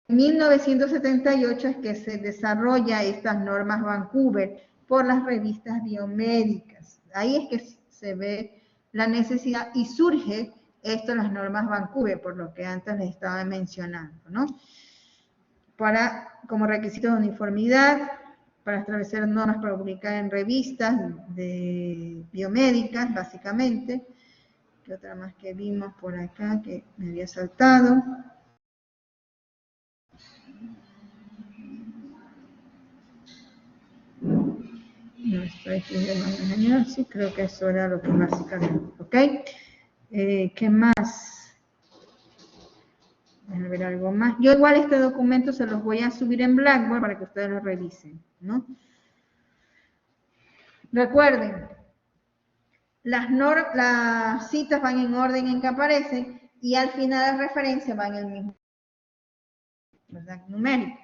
En 1978 es que se desarrolla estas normas Vancouver por las revistas biomédicas. Ahí es que se ve la necesidad y surge esto, las normas Vancouver, por lo que antes les estaba mencionando, ¿no? Como requisito de uniformidad, para establecer normas para publicar en revistas de biomédicas, básicamente. ¿Qué otra más que vimos por acá que me había saltado? No estoy aquí, sí, creo que eso era lo que básicamente, ¿ok? ¿Qué más? Déjenme ver algo más. Yo igual este documento se los voy a subir en Blackboard para que ustedes lo revisen, ¿no? Recuerden, las citas van en orden en que aparecen y al final la referencia va en el mismo, ¿verdad? Numérico.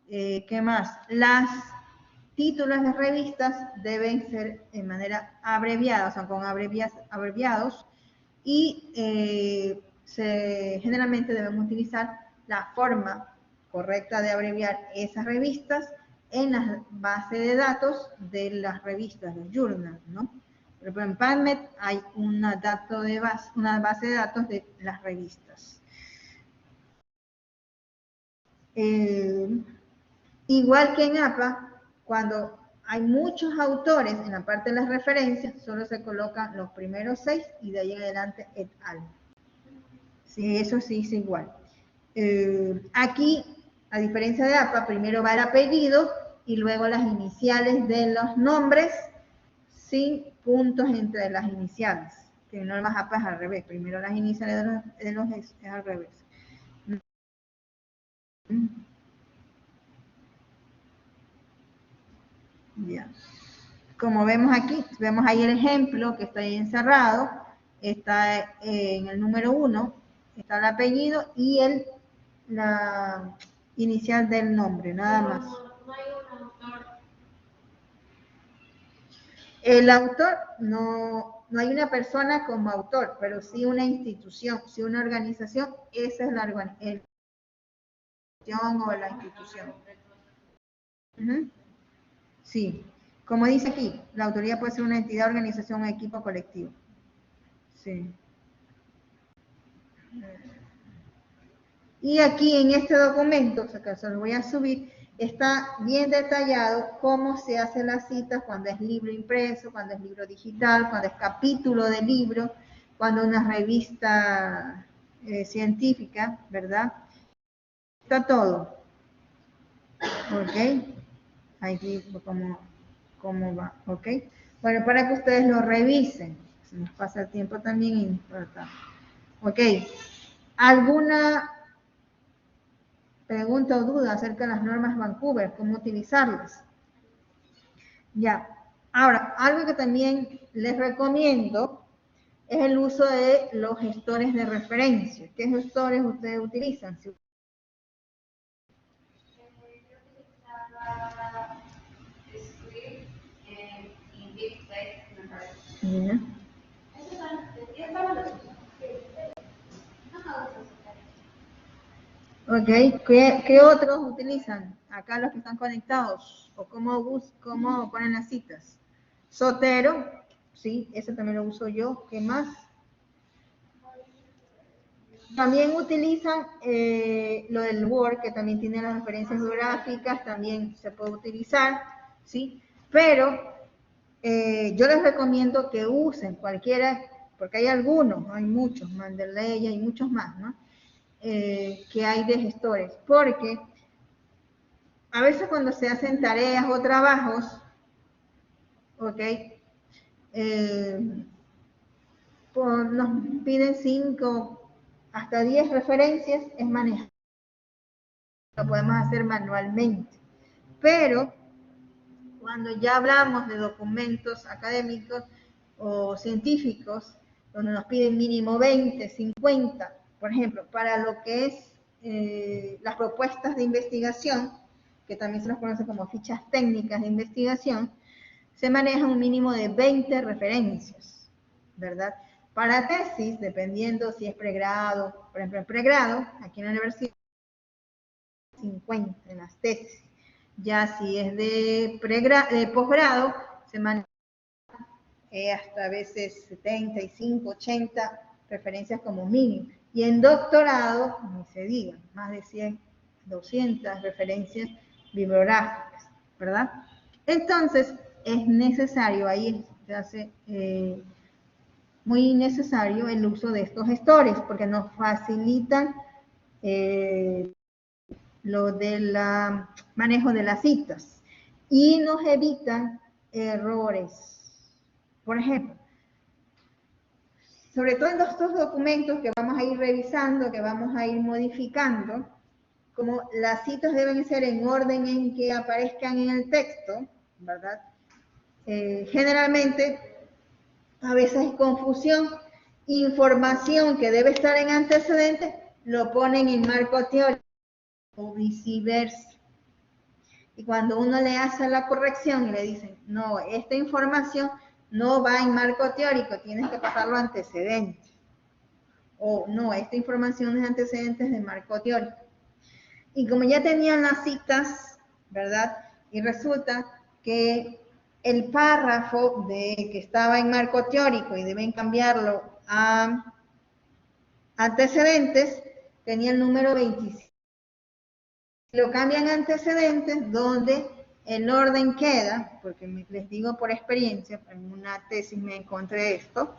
¿Qué más? Las títulos de revistas deben ser de manera abreviada, o sea, con abreviados y generalmente debemos utilizar la forma correcta de abreviar esas revistas en la base de datos de las revistas, los journals, ¿no? Por ejemplo, en PubMed hay una base de datos de las revistas. Igual que en APA, cuando hay muchos autores en la parte de las referencias, solo se colocan los primeros 6 y de ahí en adelante et al. Sí, eso sí es igual. Aquí, a diferencia de APA, primero va el apellido y luego las iniciales de los nombres sin puntos entre las iniciales. Que no más APA es al revés, primero las iniciales de los es al revés. Ya. Como vemos aquí, vemos ahí el ejemplo que está ahí encerrado, está en el número 1, está el apellido y la inicial del nombre, nada más. No hay un autor. El autor, no hay una persona como autor, pero sí una institución, sí una organización, esa es la organización o la institución. Sí, como dice aquí, la autoría puede ser una entidad, organización, equipo, colectivo. Sí. Y aquí en este documento, o sea, que se lo voy a subir, está bien detallado cómo se hacen las citas cuando es libro impreso, cuando es libro digital, cuando es capítulo de libro, cuando es una revista científica, ¿verdad? Está todo. ¿Ok? Aquí cómo va, ¿ok? Bueno, para que ustedes lo revisen. Se nos pasa el tiempo también importante. ¿Ok? ¿Alguna pregunta o duda acerca de las normas Vancouver? ¿Cómo utilizarlas? Ya. Ahora, algo que también les recomiendo es el uso de los gestores de referencia. ¿Qué gestores ustedes utilizan? Creo que estaba Script y BigText, me parece. Yeah. Esos son los usos. No me gusta usar. Ok, ¿qué otros utilizan? Acá los que están conectados, o cómo ponen las citas. Sotero, sí, ese también lo uso yo. ¿Qué más? También utilizan lo del Word, que también tiene las referencias geográficas, también se puede utilizar, ¿sí? Pero yo les recomiendo que usen cualquiera, porque hay algunos, hay muchos, Mendeley, hay muchos más, ¿no? Que hay de gestores, porque a veces cuando se hacen tareas o trabajos, ¿ok? Nos piden 5 hasta 10 referencias, es manejar. Lo podemos hacer manualmente. Pero cuando ya hablamos de documentos académicos o científicos, donde nos piden mínimo 20, 50, por ejemplo, para lo que es las propuestas de investigación, que también se las conoce como fichas técnicas de investigación, se maneja un mínimo de 20 referencias, ¿verdad? Para tesis, dependiendo si es pregrado, por ejemplo, en pregrado, aquí en la universidad, 50 en las tesis. Ya si es de posgrado, se maneja hasta a veces 75, 80 referencias como mínimo. Y en doctorado, ni se diga, más de 100, 200 referencias bibliográficas, ¿verdad? Entonces, es necesario, ahí se hace muy necesario el uso de estos gestores, porque nos facilitan lo del manejo de las citas y nos evitan errores. Por ejemplo, sobre todo en estos documentos que vamos a ir revisando, que vamos a ir modificando, como las citas deben ser en orden en que aparezcan en el texto, ¿verdad? Generalmente, a veces hay confusión, información que debe estar en antecedentes, lo ponen en marco teórico o viceversa. Y cuando uno le hace la corrección y le dicen, no, esta información no va en marco teórico, tienes que pasarlo a antecedentes. O no, esta información es antecedentes de marco teórico. Y como ya tenían las citas, ¿verdad? Y resulta que el párrafo que estaba en marco teórico y deben cambiarlo a antecedentes, tenía el número 25. Lo cambian a antecedentes, donde el orden queda, porque les digo por experiencia, en una tesis me encontré esto,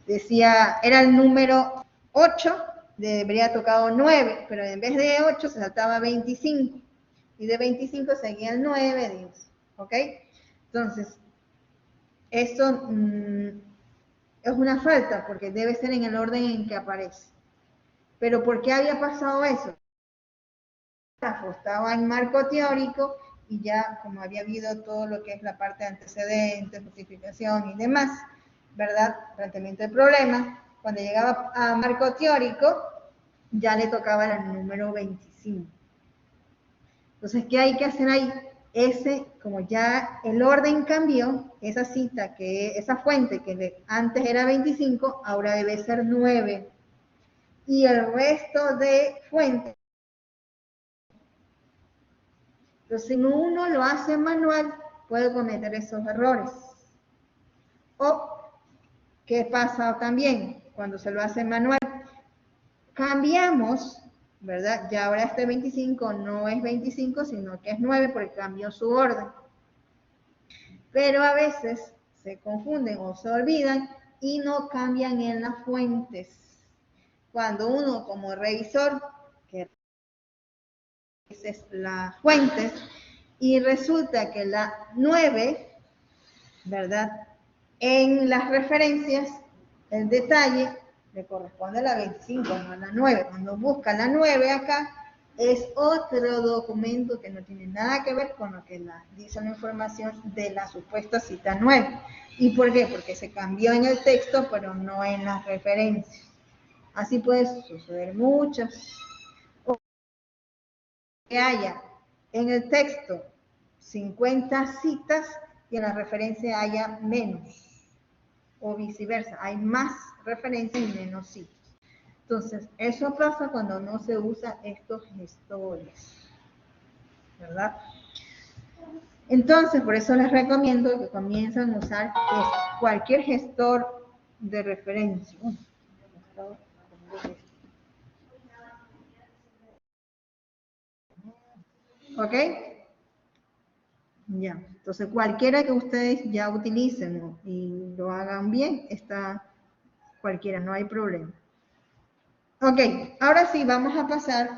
decía, era el número 8, debería tocado 9, pero en vez de 8 se saltaba 25, y de 25 seguía el 9, 10, ¿ok? Entonces, eso es una falta, porque debe ser en el orden en que aparece. Pero ¿por qué había pasado eso? Estaba en marco teórico y ya como había habido todo lo que es la parte de antecedentes, justificación y demás, ¿verdad? Planteamiento de problemas, cuando llegaba a marco teórico ya le tocaba el número 25. Entonces, ¿qué hay que hacer ahí? Como ya el orden cambió, esa cita, esa fuente que antes era 25, ahora debe ser 9. Y el resto de fuentes. Entonces, si uno lo hace manual, puede cometer esos errores. O, ¿qué pasa también cuando se lo hace manual? Cambiamos, ¿verdad? Ya ahora este 25 no es 25, sino que es 9 porque cambió su orden. Pero a veces se confunden o se olvidan y no cambian en las fuentes. Cuando uno como revisor, que es las fuentes, y resulta que la 9, ¿verdad? En las referencias, el detalle le corresponde a la 25, no a la 9. Cuando busca la 9 acá, es otro documento que no tiene nada que ver con lo que dice la información de la supuesta cita 9. ¿Y por qué? Porque se cambió en el texto, pero no en las referencias. Así puede suceder muchas. O que haya en el texto 50 citas y en la referencia haya menos. O viceversa, hay más referencias y menos citas. Entonces, eso pasa cuando no se usa estos gestores, ¿verdad? Entonces, por eso les recomiendo que comiencen a usar cualquier gestor de referencia. ¿Ok? Ya, entonces cualquiera que ustedes ya utilicen y lo hagan bien, está cualquiera, no hay problema. Ok, ahora sí vamos a pasar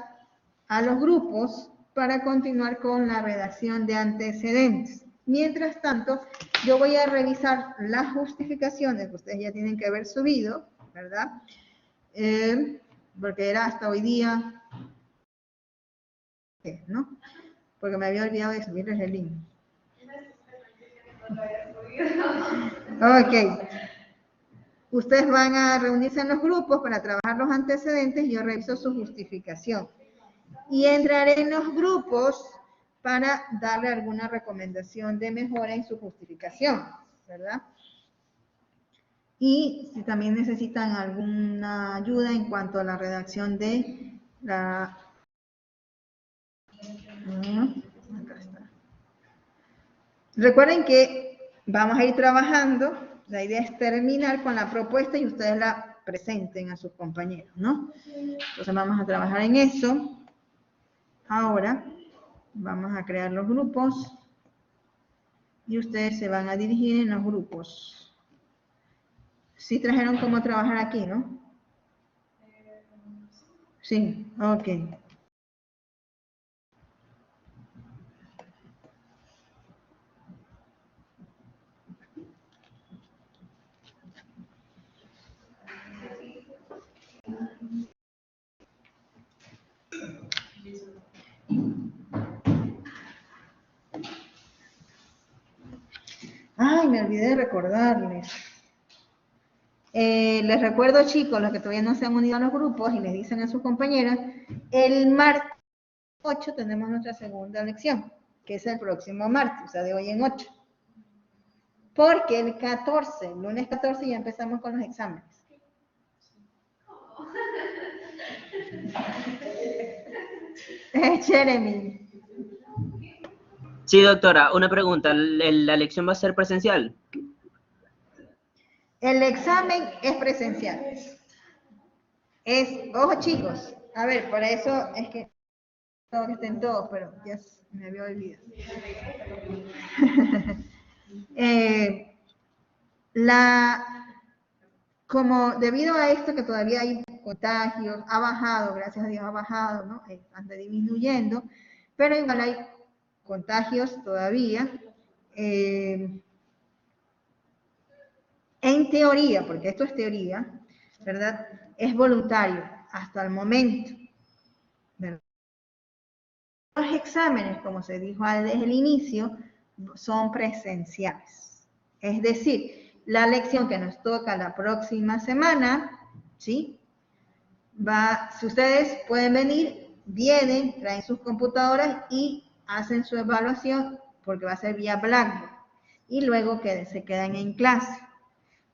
a los grupos para continuar con la redacción de antecedentes. Mientras tanto, yo voy a revisar las justificaciones que ustedes ya tienen que haber subido, ¿verdad? Porque era hasta hoy día, ¿no? Porque me había olvidado de subirles el link. Ok. Ustedes van a reunirse en los grupos para trabajar los antecedentes y yo reviso su justificación. Y entraré en los grupos para darle alguna recomendación de mejora en su justificación, ¿verdad? Y si también necesitan alguna ayuda en cuanto a la redacción de la... Acá está. Recuerden que vamos a ir trabajando, la idea es terminar con la propuesta y ustedes la presenten a sus compañeros, ¿no? Entonces vamos a trabajar en eso. Ahora vamos a crear los grupos y ustedes se van a dirigir en los grupos. Sí trajeron cómo trabajar aquí, ¿no? Sí, ok. me olvidé de recordarles. Les recuerdo, chicos, los que todavía no se han unido a los grupos y les dicen a sus compañeras, el martes 8 tenemos nuestra segunda lección, que es el próximo martes, o sea, de hoy en 8. Porque el 14, lunes 14, ya empezamos con los exámenes. Jeremy. Sí, doctora, una pregunta. ¿La lección va a ser presencial? El examen es presencial. Ojo chicos, a ver, para eso es que estén todos, pero ya me había olvidado. Como debido a esto que todavía hay contagios, ha bajado, gracias a Dios ha bajado, ¿no? Anda disminuyendo, pero igual hay contagios todavía. En teoría, porque esto es teoría, ¿verdad? Es voluntario hasta el momento, ¿verdad? Los exámenes, como se dijo desde el inicio, son presenciales. Es decir, la lección que nos toca la próxima semana, ¿sí? Si ustedes pueden venir, vienen, traen sus computadoras y hacen su evaluación, porque va a ser vía Blackboard. Y luego se quedan en clase.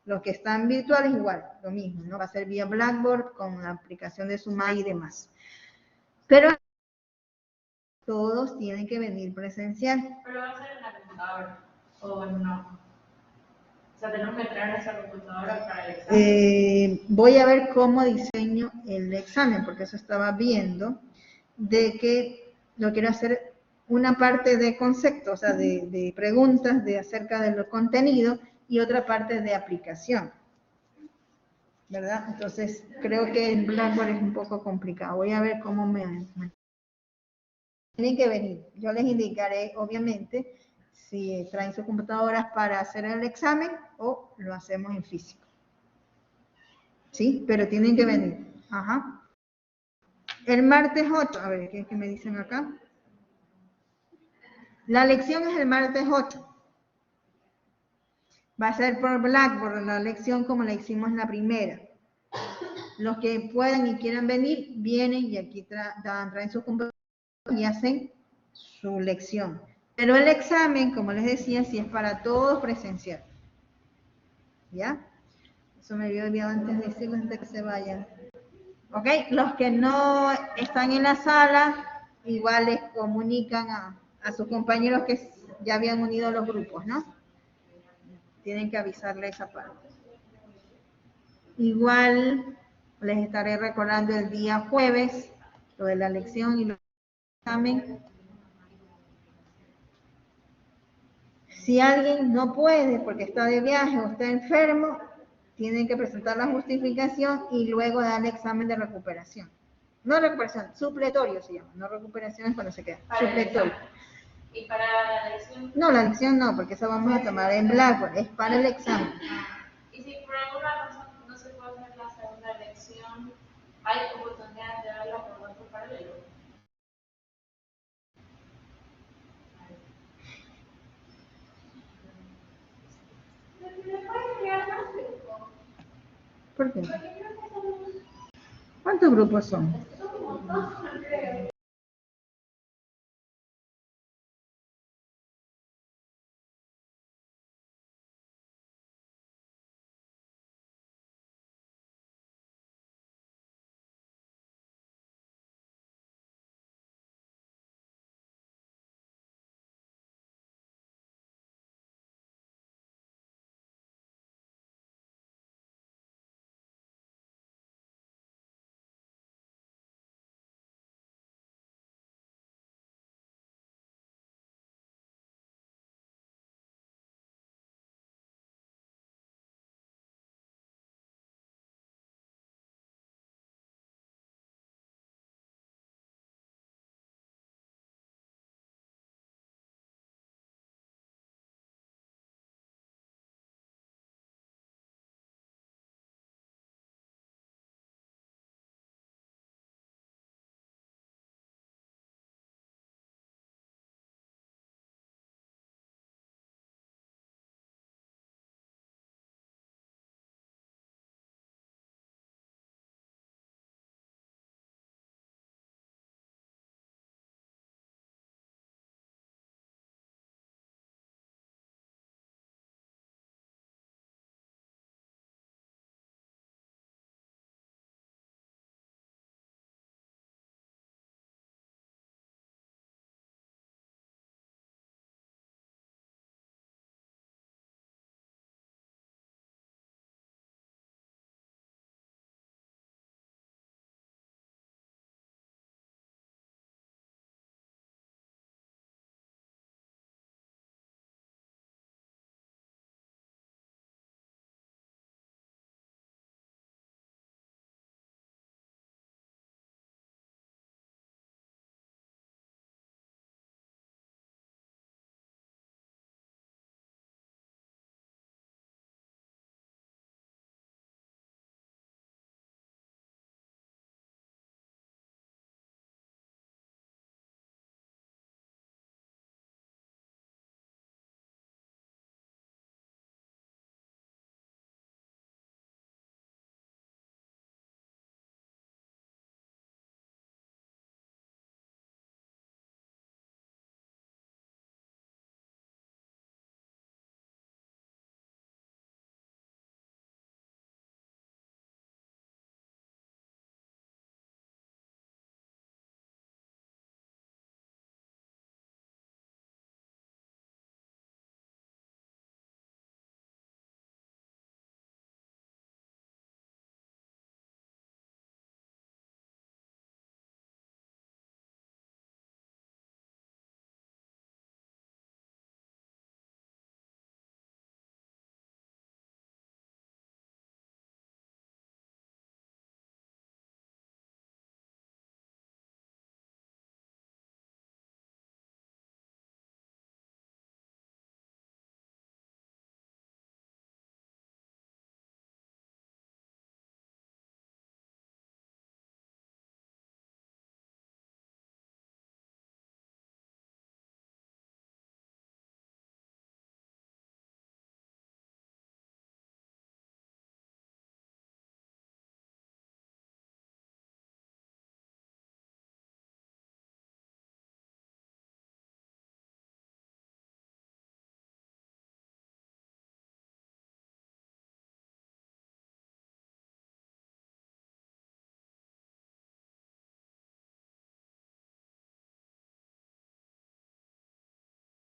Los que están virtuales igual, lo mismo, ¿no? Va a ser vía Blackboard con la aplicación de Sumai y demás. Pero todos tienen que venir presencial. Pero va a ser en la computadora, o no. O sea, tenemos que traer esa computadora para el examen. Voy a ver cómo diseño el examen, porque eso estaba viendo, de que lo quiero hacer una parte de concepto, o sea, de preguntas acerca del contenido y otra parte de aplicación, ¿verdad? Entonces, creo que en Blackboard es un poco complicado. Voy a ver cómo tienen que venir. Yo les indicaré, obviamente, si traen sus computadoras para hacer el examen o lo hacemos en físico. ¿Sí? Pero tienen que venir. Ajá. El martes 8, a ver, ¿qué me dicen acá? La lección es el martes 8. Va a ser por Blackboard la lección como la hicimos en la primera. Los que puedan y quieran venir, vienen y aquí traen sus computadoras y hacen su lección. Pero el examen, como les decía, sí es para todos presencial. ¿Ya? Eso me había olvidado antes de decirles antes que se vayan. ¿Ok? Los que no están en la sala, igual les comunican a sus compañeros que ya habían unido los grupos, ¿no? Tienen que avisarle esa parte. Igual les estaré recordando el día jueves, lo de la lección y lo del examen. Si alguien no puede porque está de viaje o está enfermo, tienen que presentar la justificación y luego dar el examen de recuperación. No recuperación, supletorio se llama. No recuperación es cuando se queda. Supletorio. ¿Y para la lección? No, la lección no, porque eso vamos a tomar en Blackboard. Es para el examen. Y si por alguna razón no se puede hacer la segunda lección, ¿hay oportunidad de darla por otro paralelo? ¿Por qué? ¿Cuántos grupos son?